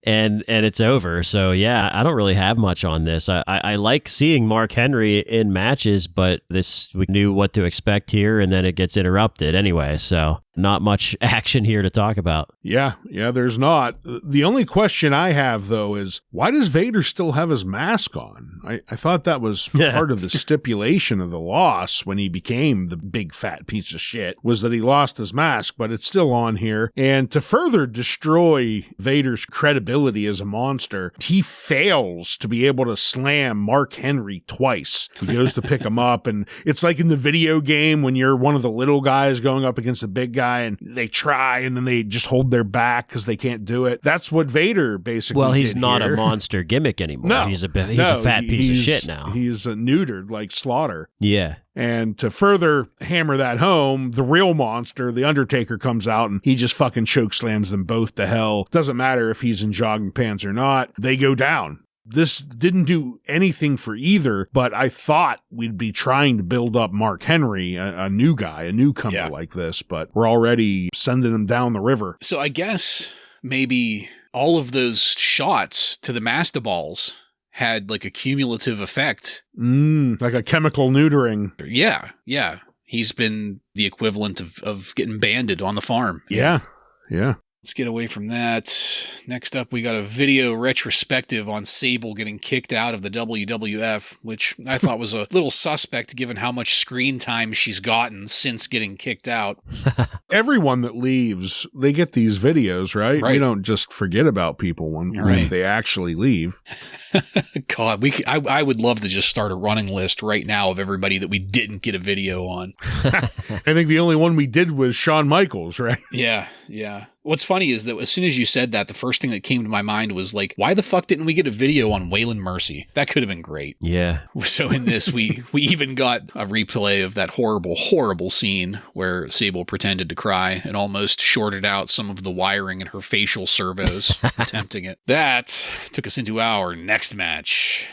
and it's over. So, yeah, I don't really have much on this. I like seeing Mark Henry in matches, but we knew what to expect here, and then it gets interrupted anyway, so not much action here to talk about. Yeah, there's not. The only question I have, though, is why does Vader still have his mask on? I thought that was part of the stipulation of the loss when he became the big fat piece of shit, was that he lost his mask, but it's still on here. And to further destroy Vader's credibility as a monster, he fails to be able to slam Mark Henry twice. He goes to pick him up, and it's like in the video game when you're one of the little guys going up against the big guy, and they try, and then they just hold their back because they can't do it. That's what Vader basically did. Well, he's not here. A monster gimmick anymore. No, he's a fat piece of shit now. He's neutered like Slaughter. Yeah. And to further hammer that home, the real monster, the Undertaker, comes out and he just fucking chokeslams them both to hell. Doesn't matter if he's in jogging pants or not. They go down. This didn't do anything for either, but I thought we'd be trying to build up Mark Henry, a new guy, a newcomer like this, but we're already sending him down the river. So I guess maybe all of those shots to the master balls had like a cumulative effect. Like a chemical neutering. Yeah. He's been the equivalent of getting banded on the farm. Yeah. Let's get away from that. Next up, we got a video retrospective on Sable getting kicked out of the WWF, which I thought was a little suspect given how much screen time she's gotten since getting kicked out. Everyone that leaves, they get these videos, right? We don't just forget about people when they actually leave. God, I would love to just start a running list right now of everybody that we didn't get a video on. I think the only one we did was Shawn Michaels, right? Yeah. What's funny is that as soon as you said that, the first thing that came to my mind was like, why the fuck didn't we get a video on Waylon Mercy? That could have been great. Yeah. So in this, we even got a replay of that horrible scene where Sable pretended to cry and almost shorted out some of the wiring in her facial servos attempting it. That took us into our next match.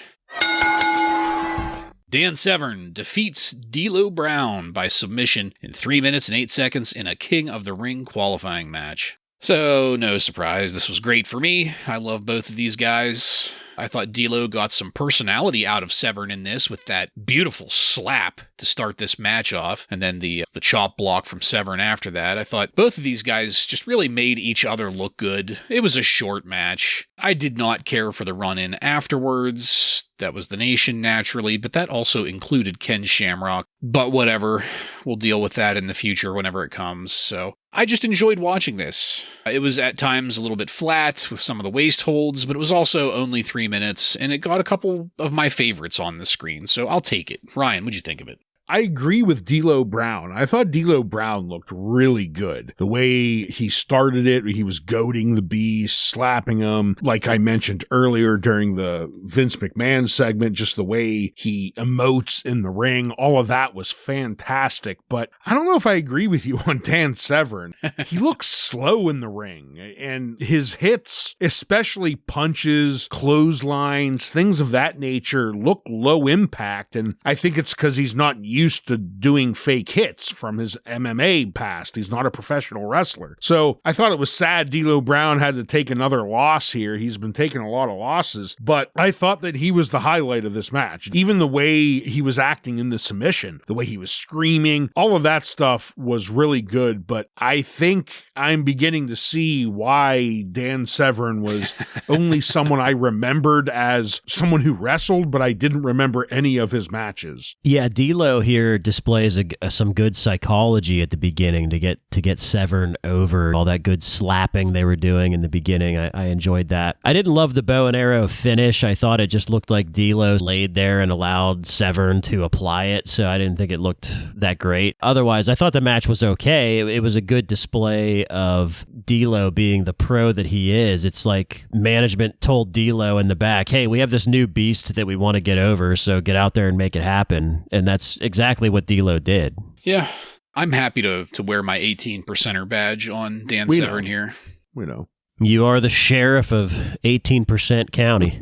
Dan Severn defeats D'Lo Brown by submission in 3 minutes and 8 seconds in a King of the Ring qualifying match. So, no surprise, this was great for me. I love both of these guys. I thought D'Lo got some personality out of Severn in this with that beautiful slap to start this match off, and then the chop block from Severn after that. I thought both of these guys just really made each other look good. It was a short match. I did not care for the run-in afterwards. That was the Nation, naturally, but that also included Ken Shamrock. But whatever, we'll deal with that in the future whenever it comes, so I just enjoyed watching this. It was at times a little bit flat with some of the waist holds, but it was also only 3 minutes, and it got a couple of my favorites on the screen, so I'll take it. Ryan, what'd you think of it? I agree with D'Lo Brown. I thought D'Lo Brown looked really good. The way he started it, he was goading the Beast, slapping him. Like I mentioned earlier during the Vince McMahon segment, just the way he emotes in the ring, all of that was fantastic. But I don't know if I agree with you on Dan Severn. He looks slow in the ring, and his hits, especially punches, clotheslines, things of that nature, look low impact. And I think it's because he's not used to doing fake hits from his MMA past. He's not a professional wrestler. So I thought it was sad D'Lo Brown had to take another loss here. He's been taking a lot of losses, but I thought that he was the highlight of this match. Even the way he was acting in the submission, the way he was screaming, all of that stuff was really good, but I think I'm beginning to see why Dan Severn was only someone I remembered as someone who wrestled, but I didn't remember any of his matches. Yeah, D'Lo here displays some good psychology at the beginning to get Severn over. All that good slapping they were doing in the beginning, I enjoyed that. I didn't love the bow and arrow finish. I thought it just looked like D'Lo laid there and allowed Severn to apply it, so I didn't think it looked that great. Otherwise, I thought the match was okay. It was a good display of D'Lo being the pro that he is. It's like management told D'Lo in the back, hey, we have this new beast that we want to get over, so get out there and make it happen. And that's exactly what D'Lo did. Yeah, I'm happy to wear my 18%er badge on Dan Severn here. We know. You are the sheriff of 18% County.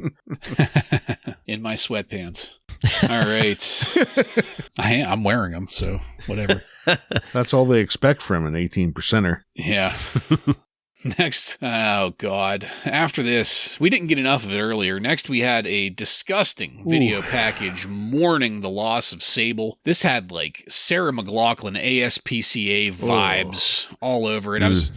In my sweatpants. All right. I'm wearing them, so whatever. That's all they expect from an 18%er. Yeah. Next, oh God. After this, we didn't get enough of it earlier. Next, we had a disgusting video package mourning the loss of Sable. This had like Sarah McLachlan ASPCA vibes all over it. I was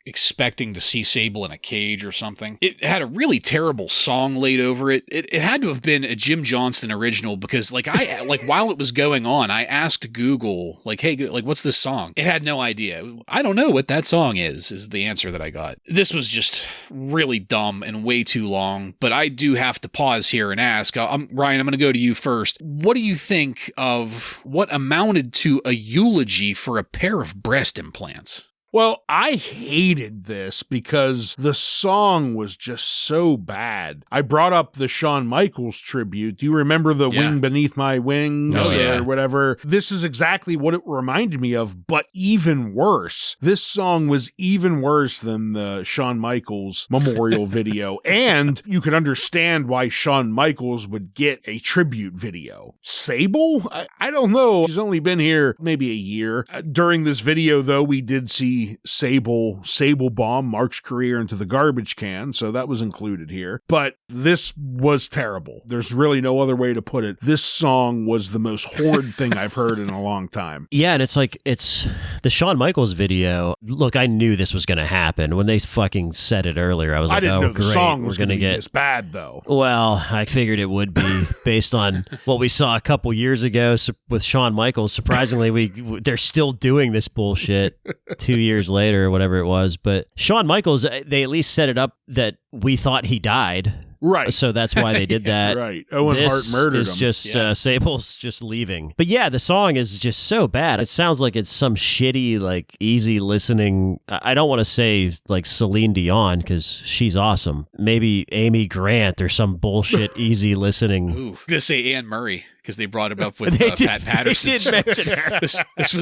expecting to see Sable in a cage or something. It had a really terrible song laid over it. It had to have been a Jim Johnston original because while it was going on, I asked Google, hey, what's this song? It had no idea. I don't know what that song is the answer that I got. This was just really dumb and way too long, but I do have to pause here and ask, Ryan, I'm going to go to you first. What do you think of what amounted to a eulogy for a pair of breast implants? Well, I hated this because the song was just so bad. I brought up the Shawn Michaels tribute. Do you remember the Wing Beneath My Wings or whatever? This is exactly what it reminded me of, but even worse. This song was even worse than the Shawn Michaels memorial video, and you could understand why Shawn Michaels would get a tribute video. Sable? I don't know. She's only been here maybe a year. During this video, though, we did see obviously, Sable bomb Mark's career into the garbage can, so that was included here. But this was terrible. There's really no other way to put it. This song was the most horrid thing I've heard in a long time. Yeah, and it's the Shawn Michaels video. Look, I knew this was going to happen. When they fucking said it earlier, I was like, I didn't know the great, song was going to get this bad, though. Well, I figured it would be based on what we saw a couple years ago with Shawn Michaels. Surprisingly, they're still doing this bullshit 2 years later or whatever it was. But Shawn Michaels, they at least set it up that we thought he died. Right. So that's why they did that. Right. Owen Hart murdered him. Just Sable's just leaving. But yeah, the song is just so bad. It sounds like it's some shitty, like easy listening. I don't want to say like Celine Dion because she's awesome. Maybe Amy Grant or some bullshit easy listening. Ooh, I'm gonna say Anne Murray because they brought it up with Pat Patterson. They did mention her. This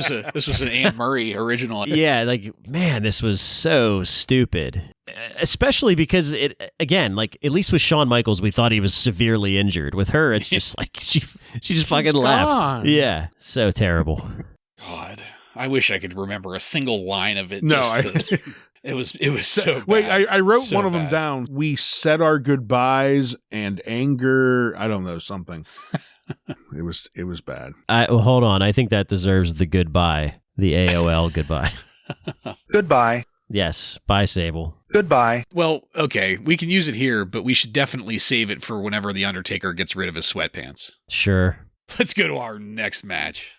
was an Anne Murray original. Yeah, like man, this was so stupid. Especially because it again, like at least with Shawn Michaels, we thought he was severely injured. With her, it's just like she just fucking left. Yeah, so terrible. God, I wish I could remember a single line of it. No, it was so bad. Wait, I wrote so one of them bad. down. We said our goodbyes and anger. I don't know, something. It was bad. Well, hold on. I think that deserves the goodbye. The AOL goodbye. Goodbye. Yes. Bye, Sable. Goodbye. Well, okay, we can use it here, but we should definitely save it for whenever the Undertaker gets rid of his sweatpants. Sure. Let's go to our next match.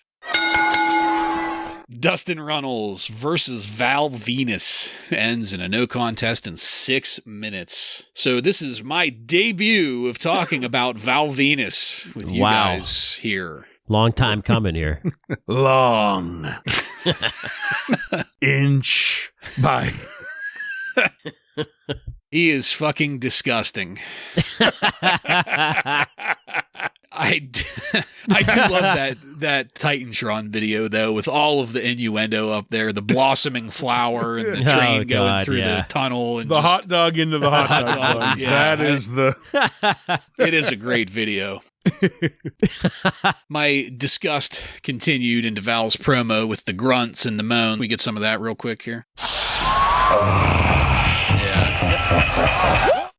Dustin Runnels versus Val Venus ends in a no contest in 6 minutes. So this is my debut of talking about Val Venus with you guys here. Long time coming here. Long. Inch by. He is fucking disgusting. I do love that Titantron video, though, with all of the innuendo up there, the blossoming flower and the train going through the tunnel. And the hot dog into the hot dog buns. Yeah. That is the... It is a great video. My disgust continued into Val's promo with the grunts and the moan. We get some of that real quick here.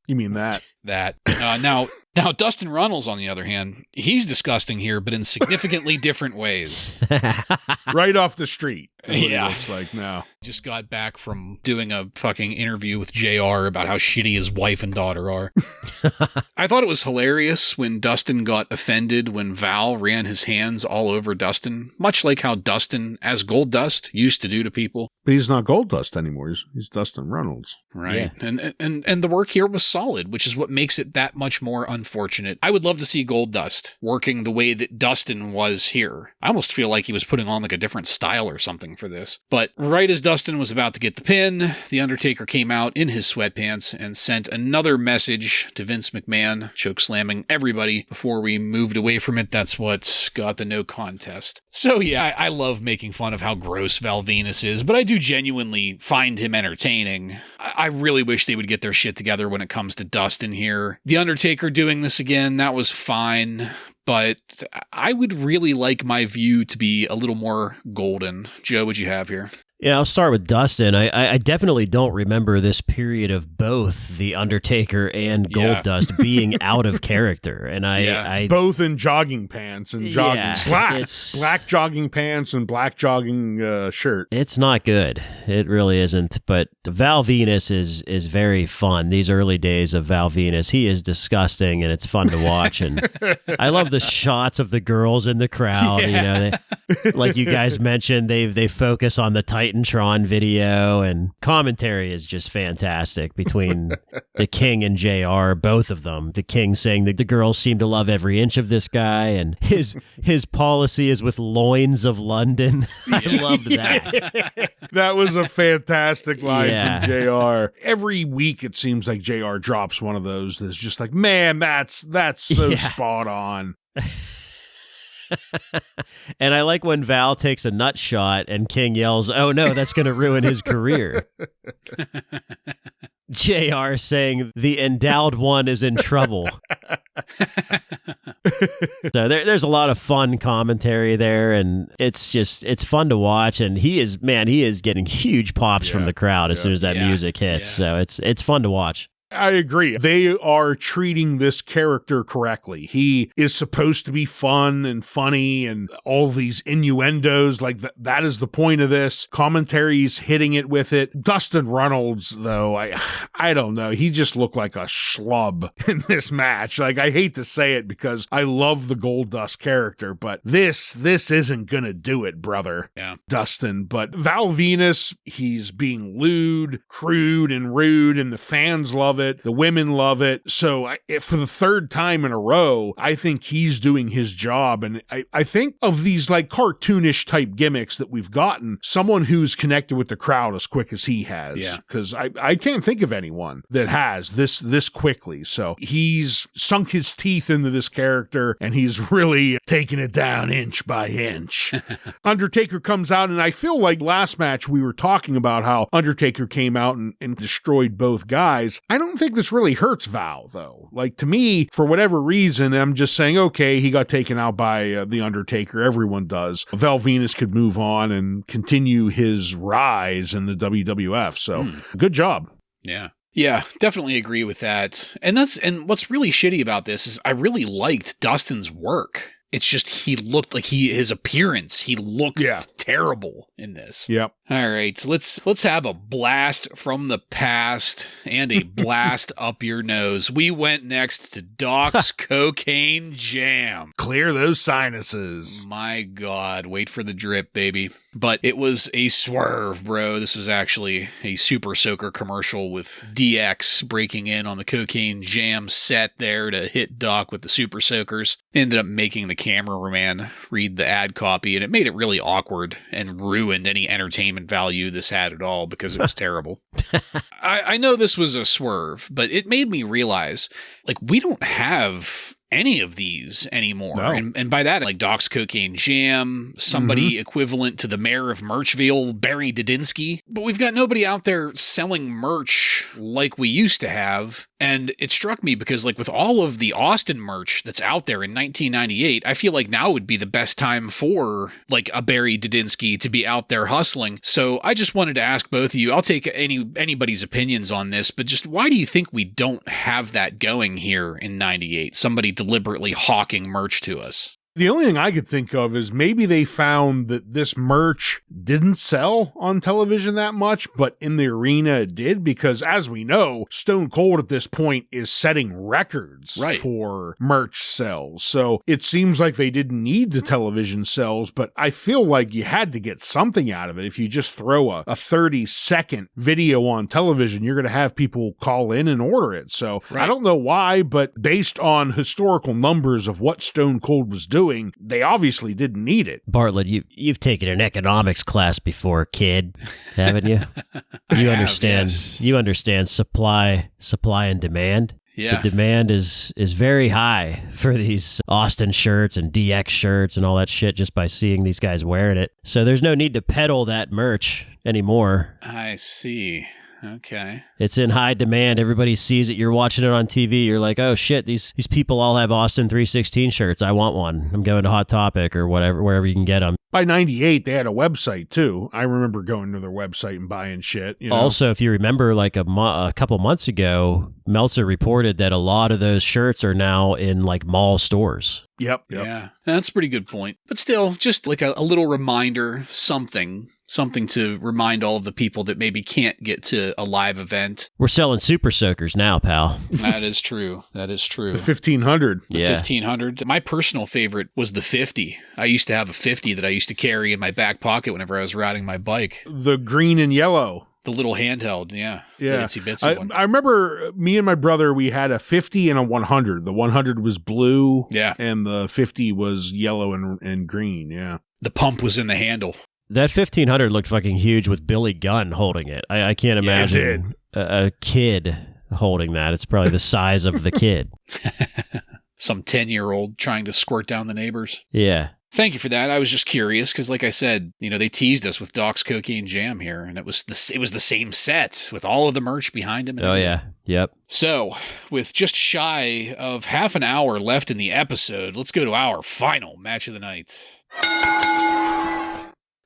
You mean that? That. Now, Dustin Runnels, on the other hand, he's disgusting here, but in significantly different ways. Right off the street. Yeah. It looks like now. Just got back from doing a fucking interview with JR about how shitty his wife and daughter are. I thought it was hilarious when Dustin got offended when Val ran his hands all over Dustin, much like how Dustin, as Goldust, used to do to people. But he's not Goldust anymore. He's Dustin Runnels. Right. Yeah. And the work here was solid, which is what makes it that much more unfortunate. I would love to see Goldust working the way that Dustin was here. I almost feel like he was putting on like a different style or something for this. But right as Dustin was about to get the pin, the Undertaker came out in his sweatpants and sent another message to Vince McMahon, chokeslamming everybody before we moved away from it. That's what got the no contest. So yeah, I love making fun of how gross Val Venus is, but I do genuinely find him entertaining. I really wish they would get their shit together when it comes to Dustin here. The Undertaker doing this again, that was fine. But I would really like my view to be a little more golden. Joe, what'd you have here? Yeah, I'll start with Dustin. I definitely don't remember this period of both the Undertaker and Goldust being out of character, and I both in jogging pants and jogging black jogging pants and black jogging shirt. It's not good. It really isn't. But Val Venus is very fun. These early days of Val Venus, he is disgusting, and it's fun to watch. And I love the shots of the girls in the crowd. You know, like you guys mentioned, they focus on the Titantron video, and commentary is just fantastic between the King and JR, both of them. The King saying that the girls seem to love every inch of this guy, and his policy is with loins of London. I loved that. That was a fantastic line from JR. Every week it seems like JR drops one of those that's just like, man, that's so spot on. And I like when Val takes a nut shot and King yells, "Oh no, that's going to ruin his career." JR saying the endowed one is in trouble. So there's a lot of fun commentary there, and it's fun to watch. And he is getting huge pops from the crowd as soon as that music hits. Yeah. So it's fun to watch. I agree. They are treating this character correctly. He is supposed to be fun and funny and all these innuendos. Like that is the point of this. Commentary's hitting it with it. Dustin Runnels, though, I don't know. He just looked like a schlub in this match. Like, I hate to say it because I love the Goldust character, but this isn't gonna do it, brother. Yeah. Dustin. But Val Venus, he's being lewd, crude, and rude, and the fans love it. The women love it. So for the third time in a row, I think he's doing his job. And I think of these like cartoonish type gimmicks that we've gotten, someone who's connected with the crowd as quick as he has. Yeah. Because I can't think of anyone that has this quickly. So he's sunk his teeth into this character and he's really taking it down inch by inch. Undertaker comes out, and I feel like last match we were talking about how Undertaker came out and destroyed both guys. I don't think this really hurts Val, though. Like, to me, for whatever reason, I'm just saying, okay, he got taken out by The Undertaker. Everyone does. Val Venus could move on and continue his rise in the WWF. So, good job. Yeah. Yeah, definitely agree with that. And what's really shitty about this is I really liked Dustin's work. It's just he looked like his appearance, he looked terrible in this. Yep. All right, let's have a blast from the past and a blast up your nose. We went next to Doc's Cocaine Jam. Clear those sinuses. My God, wait for the drip, baby. But it was a swerve, bro. This was actually a Super Soaker commercial with DX breaking in on the Cocaine Jam set there to hit Doc with the Super Soakers. Ended up making the cameraman read the ad copy, and it made it really awkward and ruined any entertainment value this had at all because it was terrible. I know this was a swerve, but it made me realize, like, we don't have any of these anymore. No. And by that, like Doc's Cocaine Jam, somebody equivalent to the mayor of Merchville, Barry Didinsky. But we've got nobody out there selling merch like we used to have. And it struck me because, like, with all of the Austin merch that's out there in 1998, I feel like now would be the best time for, like, a Barry Didinsky to be out there hustling. So I just wanted to ask both of you, I'll take anybody's opinions on this, but just why do you think we don't have that going here in 98? Somebody deliberately hawking merch to us. The only thing I could think of is maybe they found that this merch didn't sell on television that much, but in the arena it did, because as we know, Stone Cold at this point is setting records for merch sales. So it seems like they didn't need the television sales, but I feel like you had to get something out of it. If you just throw a 30-second video on television, you're going to have people call in and order it. So I don't know why, but based on historical numbers of what Stone Cold was doing, they obviously didn't need it. Bartlett, you've taken an economics class before, kid, haven't you? You understand supply and demand. Yeah. The demand is very high for these Austin shirts and DX shirts and all that shit just by seeing these guys wearing it. So there's no need to peddle that merch anymore. I see. Okay. It's in high demand. Everybody sees it. You're watching it on TV. You're like, oh shit, these people all have Austin 316 shirts. I want one. I'm going to Hot Topic or whatever, wherever you can get them. By 98, they had a website too. I remember going to their website and buying shit. You know? Also, if you remember, like a couple months ago, Meltzer reported that a lot of those shirts are now in like mall stores. Yep. Yeah, that's a pretty good point. But still, just like a little reminder, something to remind all of the people that maybe can't get to a live event. We're selling Super Soakers now, pal. That is true. That is true. The 1500. The 1500. My personal favorite was the 50. I used to have a 50 that I used to carry in my back pocket whenever I was riding my bike. The green and yellow. The little handheld, yeah. Yeah. The itsy-bitsy one. I remember me and my brother, we had a 50 and a 100. The 100 was blue. Yeah. And the 50 was yellow and green. Yeah. The pump was in the handle. That 1500 looked fucking huge with Billy Gunn holding it. I can't imagine a kid holding that. It's probably the size of the kid. Some 10-year-old trying to squirt down the neighbors. Yeah. Thank you for that. I was just curious because, like I said, they teased us with Doc's Cocaine Jam here, and it was the same set with all of the merch behind him. Oh, yeah. Yep. So, with just shy of half an hour left in the episode, let's go to our final match of the night.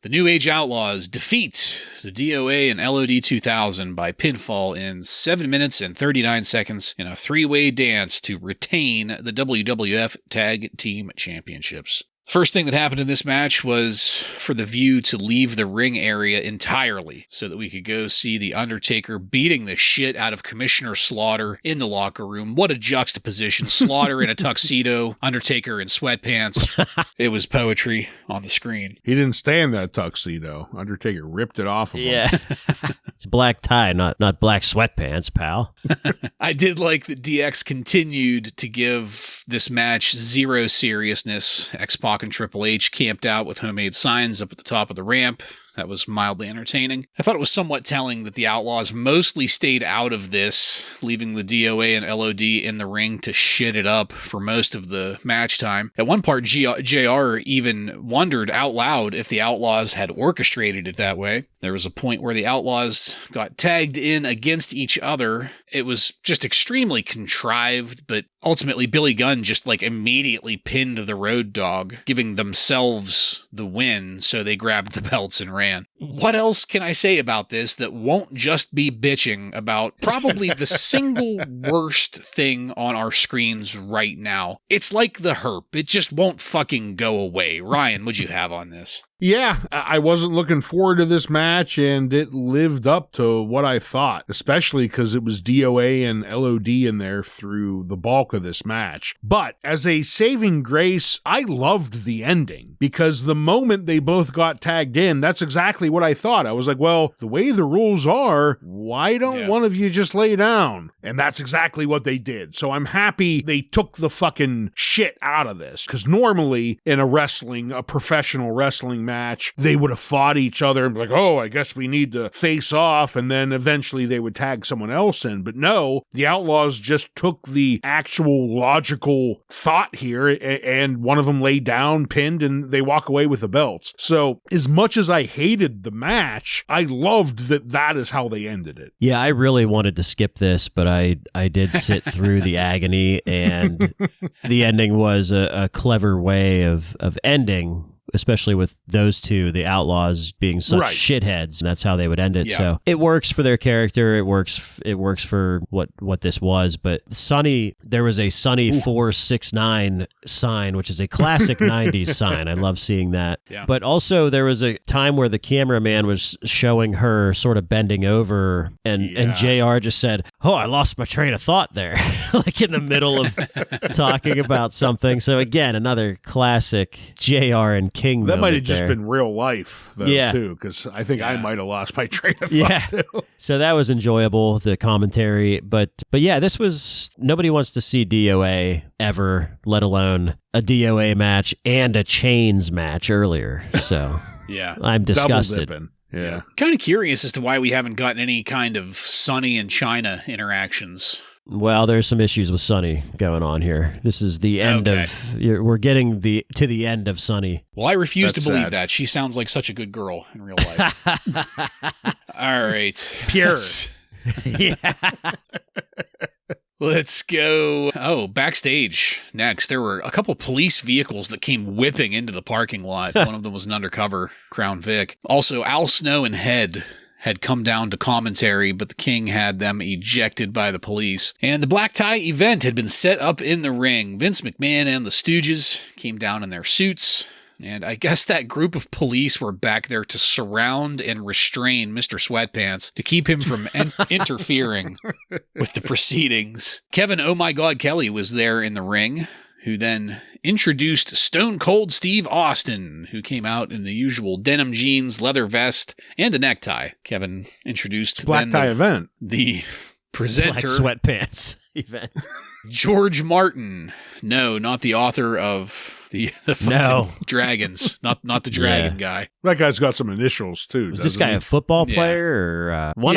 The New Age Outlaws defeat the DOA and LOD 2000 by pinfall in 7 minutes and 39 seconds in a three-way dance to retain the WWF Tag Team Championships. First thing that happened in this match was for the View to leave the ring area entirely so that we could go see the Undertaker beating the shit out of Commissioner Slaughter in the locker room. What a juxtaposition. Slaughter in a tuxedo, Undertaker in sweatpants. It was poetry on the screen. He didn't stay in that tuxedo. Undertaker ripped it off of him. Yeah. It's black tie, not black sweatpants, pal. I did like that DX continued to give this match zero seriousness. X-Pac and Triple H camped out with homemade signs up at the top of the ramp. That was mildly entertaining. I thought it was somewhat telling that the Outlaws mostly stayed out of this, leaving the DOA and LOD in the ring to shit it up for most of the match time. At one part, JR even wondered out loud if the Outlaws had orchestrated it that way. There was a point where the Outlaws got tagged in against each other. It was just extremely contrived, but ultimately Billy Gunn just immediately pinned the Road Dogg, giving themselves the win, so they grabbed the belts and ran. What else can I say about this that won't just be bitching about probably the single worst thing on our screens right now? It's like the herp. It just won't fucking go away. Ryan, what'd you have on this? Yeah, I wasn't looking forward to this match, and it lived up to what I thought, especially because it was DOA and LOD in there through the bulk of this match. But as a saving grace, I loved the ending, because the moment they both got tagged in, that's exactly what I thought. I was like, well, the way the rules are, why don't one of you just lay down? And that's exactly what they did. So I'm happy they took the fucking shit out of this, because normally in a professional wrestling match, they would have fought each other and be like, oh, I guess we need to face off, and then eventually they would tag someone else in. But no, the Outlaws just took the actual logical thought here, and one of them laid down, pinned, and they walk away with the belts. So as much as I hated the match, I loved that is how they ended it. Yeah, I really wanted to skip this, but I did sit through the agony, and the ending was a clever way of ending, especially with those two, the Outlaws being such shitheads. That's how they would end it. Yeah. So it works for their character. It works for what this was. But Sonny, there was a Sonny 469 sign, which is a classic 90s sign. I love seeing that. Yeah. But also there was a time where the cameraman was showing her sort of bending over, and JR just said, oh, I lost my train of thought there, like in the middle of talking about something. So again, another classic JR and King. That might have just been real life, though, too, because I think I might have lost my train of thought, too. So that was enjoyable, the commentary. But yeah, this was, nobody wants to see DOA ever, let alone a DOA match and a Chains match earlier. So I'm disgusted. Double dipping. Yeah. Kind of curious as to why we haven't gotten any kind of Sonny and China interactions. Well, there's some issues with Sonny going on here. This is the end of... We're getting to the end of Sonny. Well, I refuse to believe that. She sounds like such a good girl in real life. All right. Pure. Let's go. Oh, backstage next. There were a couple police vehicles that came whipping into the parking lot. One of them was an undercover Crown Vic. Also, Al Snow and Head had come down to commentary, but the King had them ejected by the police. And the black tie event had been set up in the ring. Vince McMahon and the Stooges came down in their suits, and I guess that group of police were back there to surround and restrain Mr. Sweatpants to keep him from interfering with the proceedings. Kevin Oh My God Kelly was there in the ring, who then introduced Stone Cold Steve Austin, who came out in the usual denim jeans, leather vest, and a necktie. Kevin introduced black tie event. The presenter. Black sweatpants. event. George Martin. No, not the author of the fucking dragons. Not the dragon guy. That guy's got some initials too. Was this guy a football player? Or one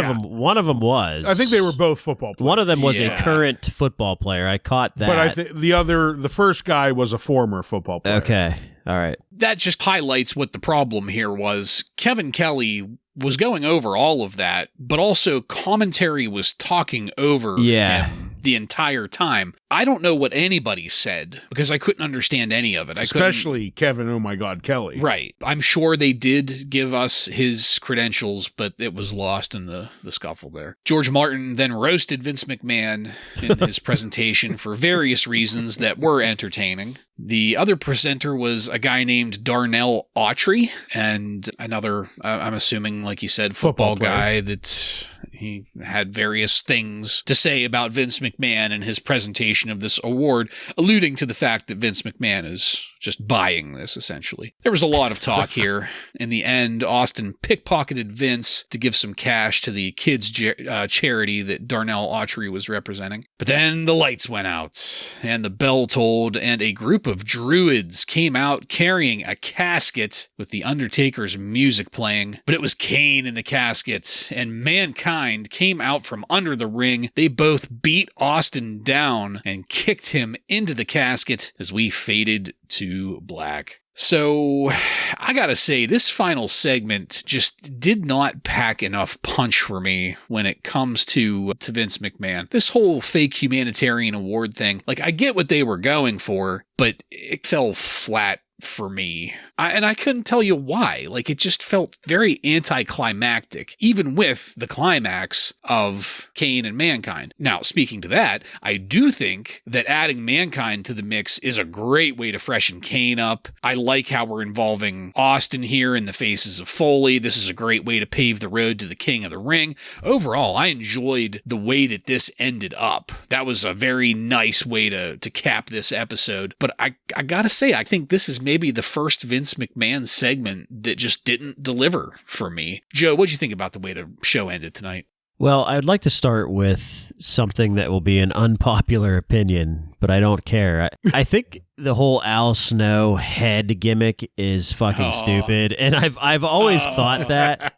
of them was. I think they were both football players. One of them was a current football player. I caught that. But I think the first guy was a former football player. Okay. All right. That just highlights what the problem here was. Kevin Kelly was going over all of that, but also commentary was talking over him the entire time. I don't know what anybody said because I couldn't understand any of it. Especially Kevin, oh my God, Kelly. Right. I'm sure they did give us his credentials, but it was lost in the scuffle there. George Martin then roasted Vince McMahon in his presentation for various reasons that were entertaining. The other presenter was a guy named Darnell Autry, and another, I'm assuming, like you said, football guy that he had various things to say about Vince McMahon and his presentation of this award, alluding to the fact that Vince McMahon is just buying this, essentially. There was a lot of talk here. In the end, Austin pickpocketed Vince to give some cash to the kids' charity that Darnell Autry was representing. But then the lights went out, and the bell tolled, and a group of druids came out carrying a casket with the Undertaker's music playing. But it was Kane in the casket, and Mankind came out from under the ring. They both beat Austin down and kicked him into the casket as we faded to black. So, I gotta say, this final segment just did not pack enough punch for me when it comes to Vince McMahon. This whole fake humanitarian award thing, like, I get what they were going for, but it fell flat for me. And I couldn't tell you why. Like, it just felt very anticlimactic, even with the climax of Kane and Mankind. Now, speaking to that, I do think that adding Mankind to the mix is a great way to freshen Kane up. I like how we're involving Austin here in the faces of Foley. This is a great way to pave the road to the King of the Ring. Overall, I enjoyed the way that this ended up. That was a very nice way to cap this episode. But I gotta say, I think this is maybe the first Vince McMahon segment that just didn't deliver for me. Joe, what'd you think about the way the show ended tonight? Well, I'd like to start with something that will be an unpopular opinion, but I don't care. I think the whole Al Snow head gimmick is fucking stupid, and I've always thought that.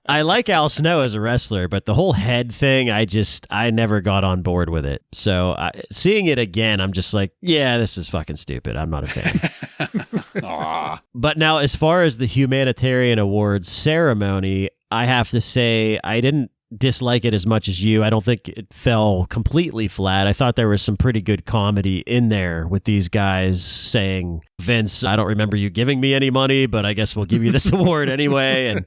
I like Al Snow as a wrestler, but the whole head thing, I never got on board with it. So seeing it again, I'm just like, yeah, this is fucking stupid. I'm not a fan. But now, as far as the humanitarian awards ceremony, I have to say I didn't dislike it as much as you. I don't think it fell completely flat. I thought there was some pretty good comedy in there with these guys saying, Vince, I don't remember you giving me any money, but I guess we'll give you this award anyway.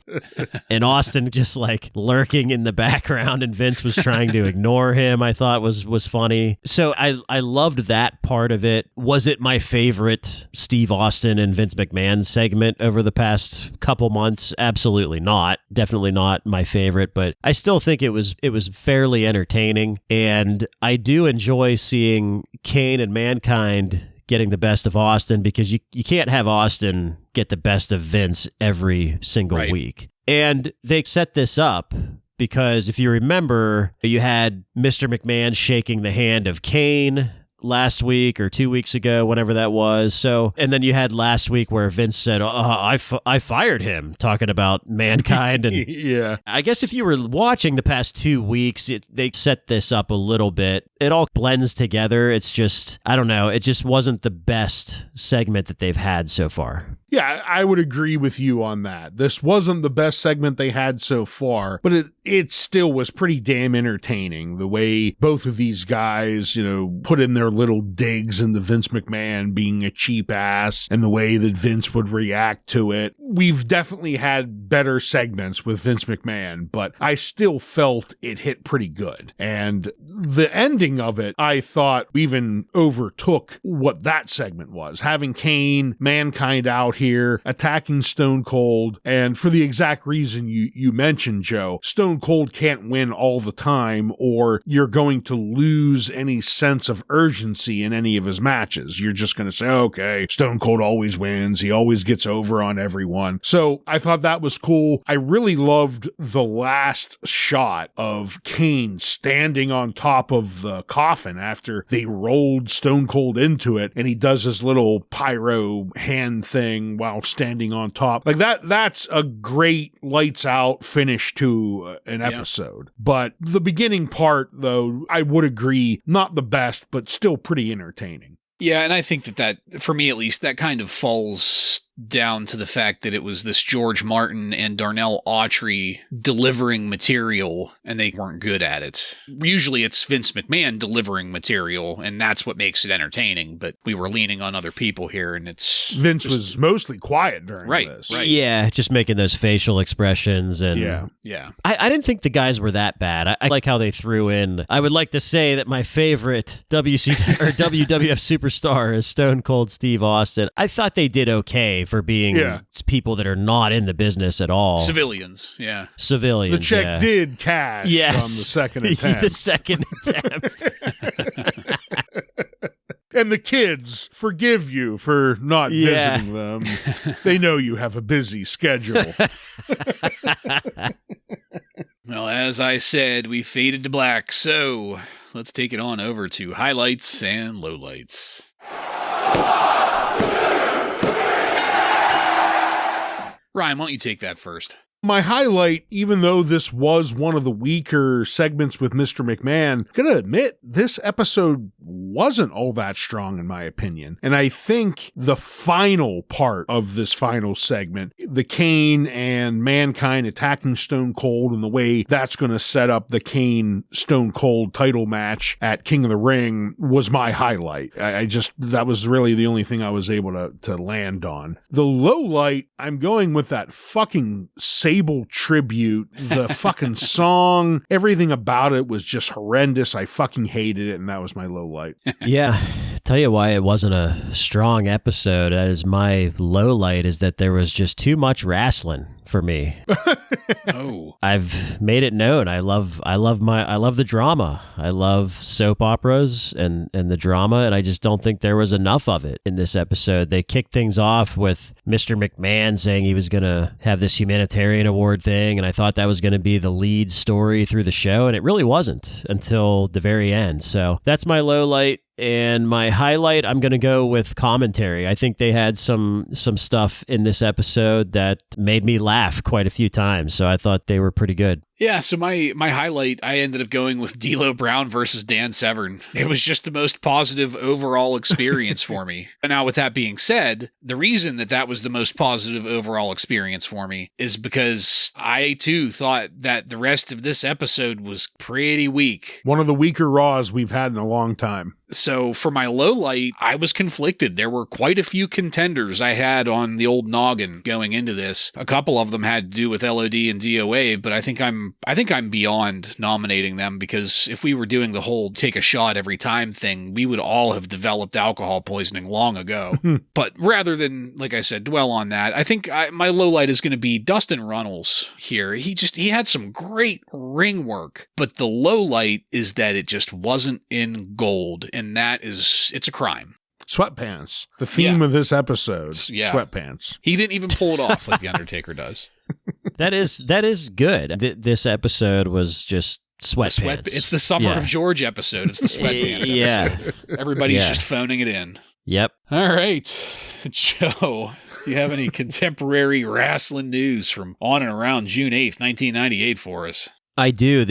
And Austin just like lurking in the background, and Vince was trying to ignore him, I thought was funny. So I loved that part of it. Was it my favorite Steve Austin and Vince McMahon segment over the past couple months? Absolutely not. Definitely not my favorite, but I still think it was fairly entertaining. And I do enjoy seeing Kane and Mankind getting the best of Austin, because you can't have Austin get the best of Vince every single week. And they set this up because if you remember, you had Mr. McMahon shaking the hand of Kane last week or 2 weeks ago, whenever that was. So, and then you had last week where Vince said, I fired him, talking about Mankind. And yeah, I guess if you were watching the past 2 weeks, they set this up a little bit. It all blends together. It's just, I don't know. It just wasn't the best segment that they've had so far. Yeah, I would agree with you on that. This wasn't the best segment they had so far, but it still was pretty damn entertaining. The way both of these guys, put in their little digs into Vince McMahon being a cheap ass, and the way that Vince would react to it. We've definitely had better segments with Vince McMahon, but I still felt it hit pretty good. And the ending of it, I thought, even overtook what that segment was. Having Kane, Mankind out here here attacking Stone Cold, and for the exact reason you mentioned, Joe, Stone Cold can't win all the time, or you're going to lose any sense of urgency in any of his matches. You're just going to say, okay, Stone Cold always wins. He always gets over on everyone. So I thought that was cool. I really loved the last shot of Kane standing on top of the coffin after they rolled Stone Cold into it, and he does his little pyro hand thing while standing on top. Like that's a great lights out finish to an episode. But the beginning part, though, I would agree, not the best, but still pretty entertaining. Yeah, and I think that for me at least, that kind of falls down to the fact that it was this George Martin and Darnell Autry delivering material, and they weren't good at it. Usually it's Vince McMahon delivering material, and that's what makes it entertaining, but we were leaning on other people here, and it's... Vince was mostly quiet during this. Right. Yeah, just making those facial expressions. And Yeah. I didn't think the guys were that bad. I like how they threw in... I would like to say that my favorite WWF superstar is Stone Cold Steve Austin. I thought they did okay for being people that are not in the business at all. Civilians, yeah. Civilians, The check did cash on the second attempt. The second attempt. And the kids forgive you for not visiting them. They know you have a busy schedule. Well, as I said, we faded to black, so let's take it on over to highlights and lowlights. Ryan, why don't you take that first? My highlight, even though this was one of the weaker segments with Mr. McMahon, gonna admit this episode wasn't all that strong in my opinion. And I think the final part of this final segment, the Kane and Mankind attacking Stone Cold and the way that's gonna set up the Kane Stone Cold title match at King of the Ring, was my highlight. That was really the only thing I was able to land on. The low light, I'm going with that fucking Sable tribute, the fucking song, everything about it was just horrendous. I fucking hated it, and that was my low light. Yeah. Tell you why it wasn't a strong episode. That is my low light, is that there was just too much wrestling for me. Oh. I've made it known. I love the drama. I love soap operas and the drama, and I just don't think there was enough of it in this episode. They kicked things off with Mr. McMahon saying he was going to have this humanitarian award thing, and I thought that was going to be the lead story through the show, and it really wasn't until the very end. So that's my low light. And my highlight, I'm going to go with commentary. I think they had some stuff in this episode that made me laugh quite a few times, so I thought they were pretty good. Yeah, so my highlight, I ended up going with D'Lo Brown versus Dan Severn. It was just the most positive overall experience for me. And now, with that being said, the reason that was the most positive overall experience for me is because I, too, thought that the rest of this episode was pretty weak. One of the weaker Raws we've had in a long time. So for my low light, I was conflicted. There were quite a few contenders I had on the old noggin going into this. A couple of them had to do with LOD and DOA, but I think I'm beyond nominating them, because if we were doing the whole take a shot every time thing, we would all have developed alcohol poisoning long ago. But rather than, like I said, dwell on that, I think my low light is going to be Dustin Runnels here. He had some great ring work, but the low light is that it just wasn't in gold. And it's a crime. Sweatpants. The theme of this episode. Yeah. Sweatpants. He didn't even pull it off like The Undertaker does. That is good. This episode was just sweatpants. It's the Summer of George episode. It's the sweatpants episode. Everybody's just phoning it in. Yep. All right. Joe, do you have any contemporary wrestling news from on and around June 8th, 1998 for us? I do.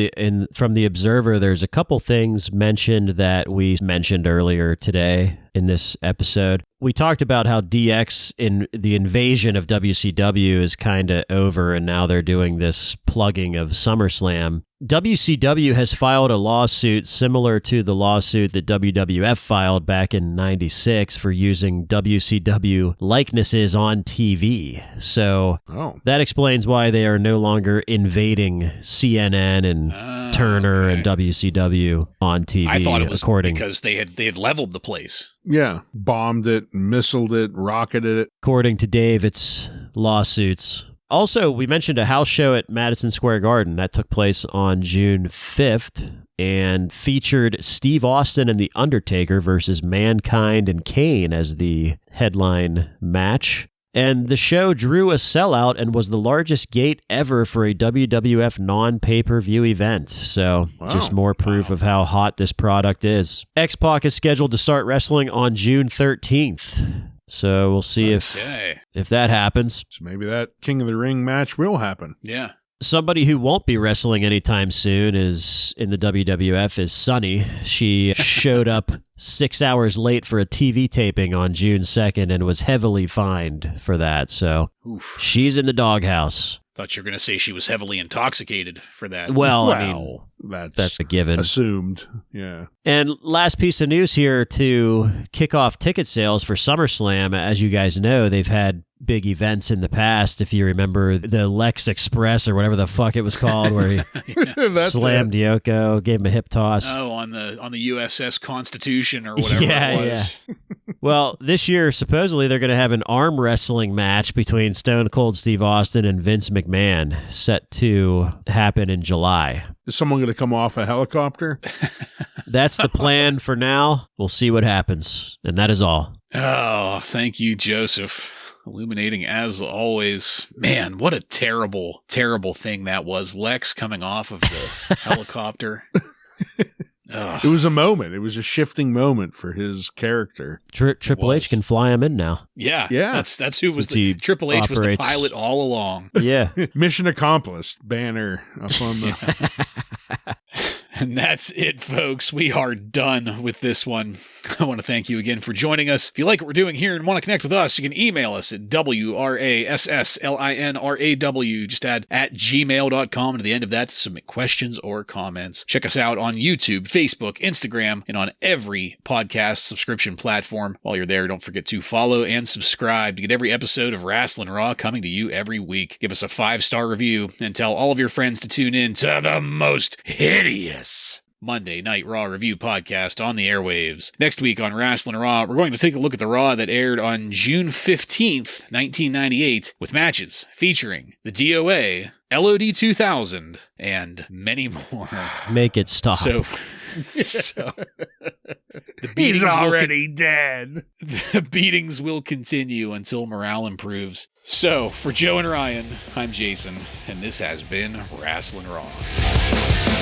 From the Observer, there's a couple things mentioned that we mentioned earlier today in this episode. We talked about how DX in the invasion of WCW is kind of over, and now they're doing this plugging of SummerSlam. WCW has filed a lawsuit similar to the lawsuit that WWF filed back in 96 for using WCW likenesses on TV. So that explains why they are no longer invading CNN and Turner and WCW on TV. I thought it was because they had leveled the place. Yeah. Bombed it, missiled it, rocketed it. According to Dave, it's lawsuits. Also, we mentioned a house show at Madison Square Garden that took place on June 5th and featured Steve Austin and The Undertaker versus Mankind and Kane as the headline match. And the show drew a sellout and was the largest gate ever for a WWF non-pay-per-view event. So just more proof of how hot this product is. X-Pac is scheduled to start wrestling on June 13th. So we'll see if that happens. So maybe that King of the Ring match will happen. Yeah. Somebody who won't be wrestling anytime soon is in the WWF is Sunny. She showed up 6 hours late for a TV taping on June 2nd and was heavily fined for that. So she's in the doghouse. Thought you were going to say she was heavily intoxicated for that. Well, I mean, that's a given. Assumed, yeah. And last piece of news here to kick off ticket sales for SummerSlam. As you guys know, they've had big events in the past. If you remember the Lex Express or whatever the fuck it was called, where he slammed Yoko, gave him a hip toss. Oh, on the USS Constitution or whatever it was. Yeah. Well, this year, supposedly, they're going to have an arm wrestling match between Stone Cold Steve Austin and Vince McMahon set to happen in July. Is someone going to come off a helicopter? That's the plan for now. We'll see what happens. And that is all. Oh, thank you, Joseph. Illuminating as always. Man, what a terrible, terrible thing that was. Lex coming off of the helicopter. It was a moment. It was a shifting moment for his character. Triple H can fly him in now. Yeah. That's who was the Triple H was the pilot all along. Yeah. Mission accomplished. Banner up on the... And that's it, folks. We are done with this one. I want to thank you again for joining us. If you like what we're doing here and want to connect with us, you can email us at WRASSLINRAW. Just add @gmail.com to the end of that to submit questions or comments. Check us out on YouTube, Facebook, Instagram, and on every podcast subscription platform. While you're there, don't forget to follow and subscribe to get every episode of Wrasslin Raw coming to you every week. Give us a 5-star review and tell all of your friends to tune in to the most hideous Monday Night Raw review podcast on the airwaves. Next week on Wrasslin Raw, we're going to take a look at the Raw that aired on June 15th, 1998, with matches featuring the DOA, LOD 2000, and many more. Make it stop. So he's already dead. The beatings will continue until morale improves. So, for Joe and Ryan, I'm Jason, and this has been Wrasslin Raw.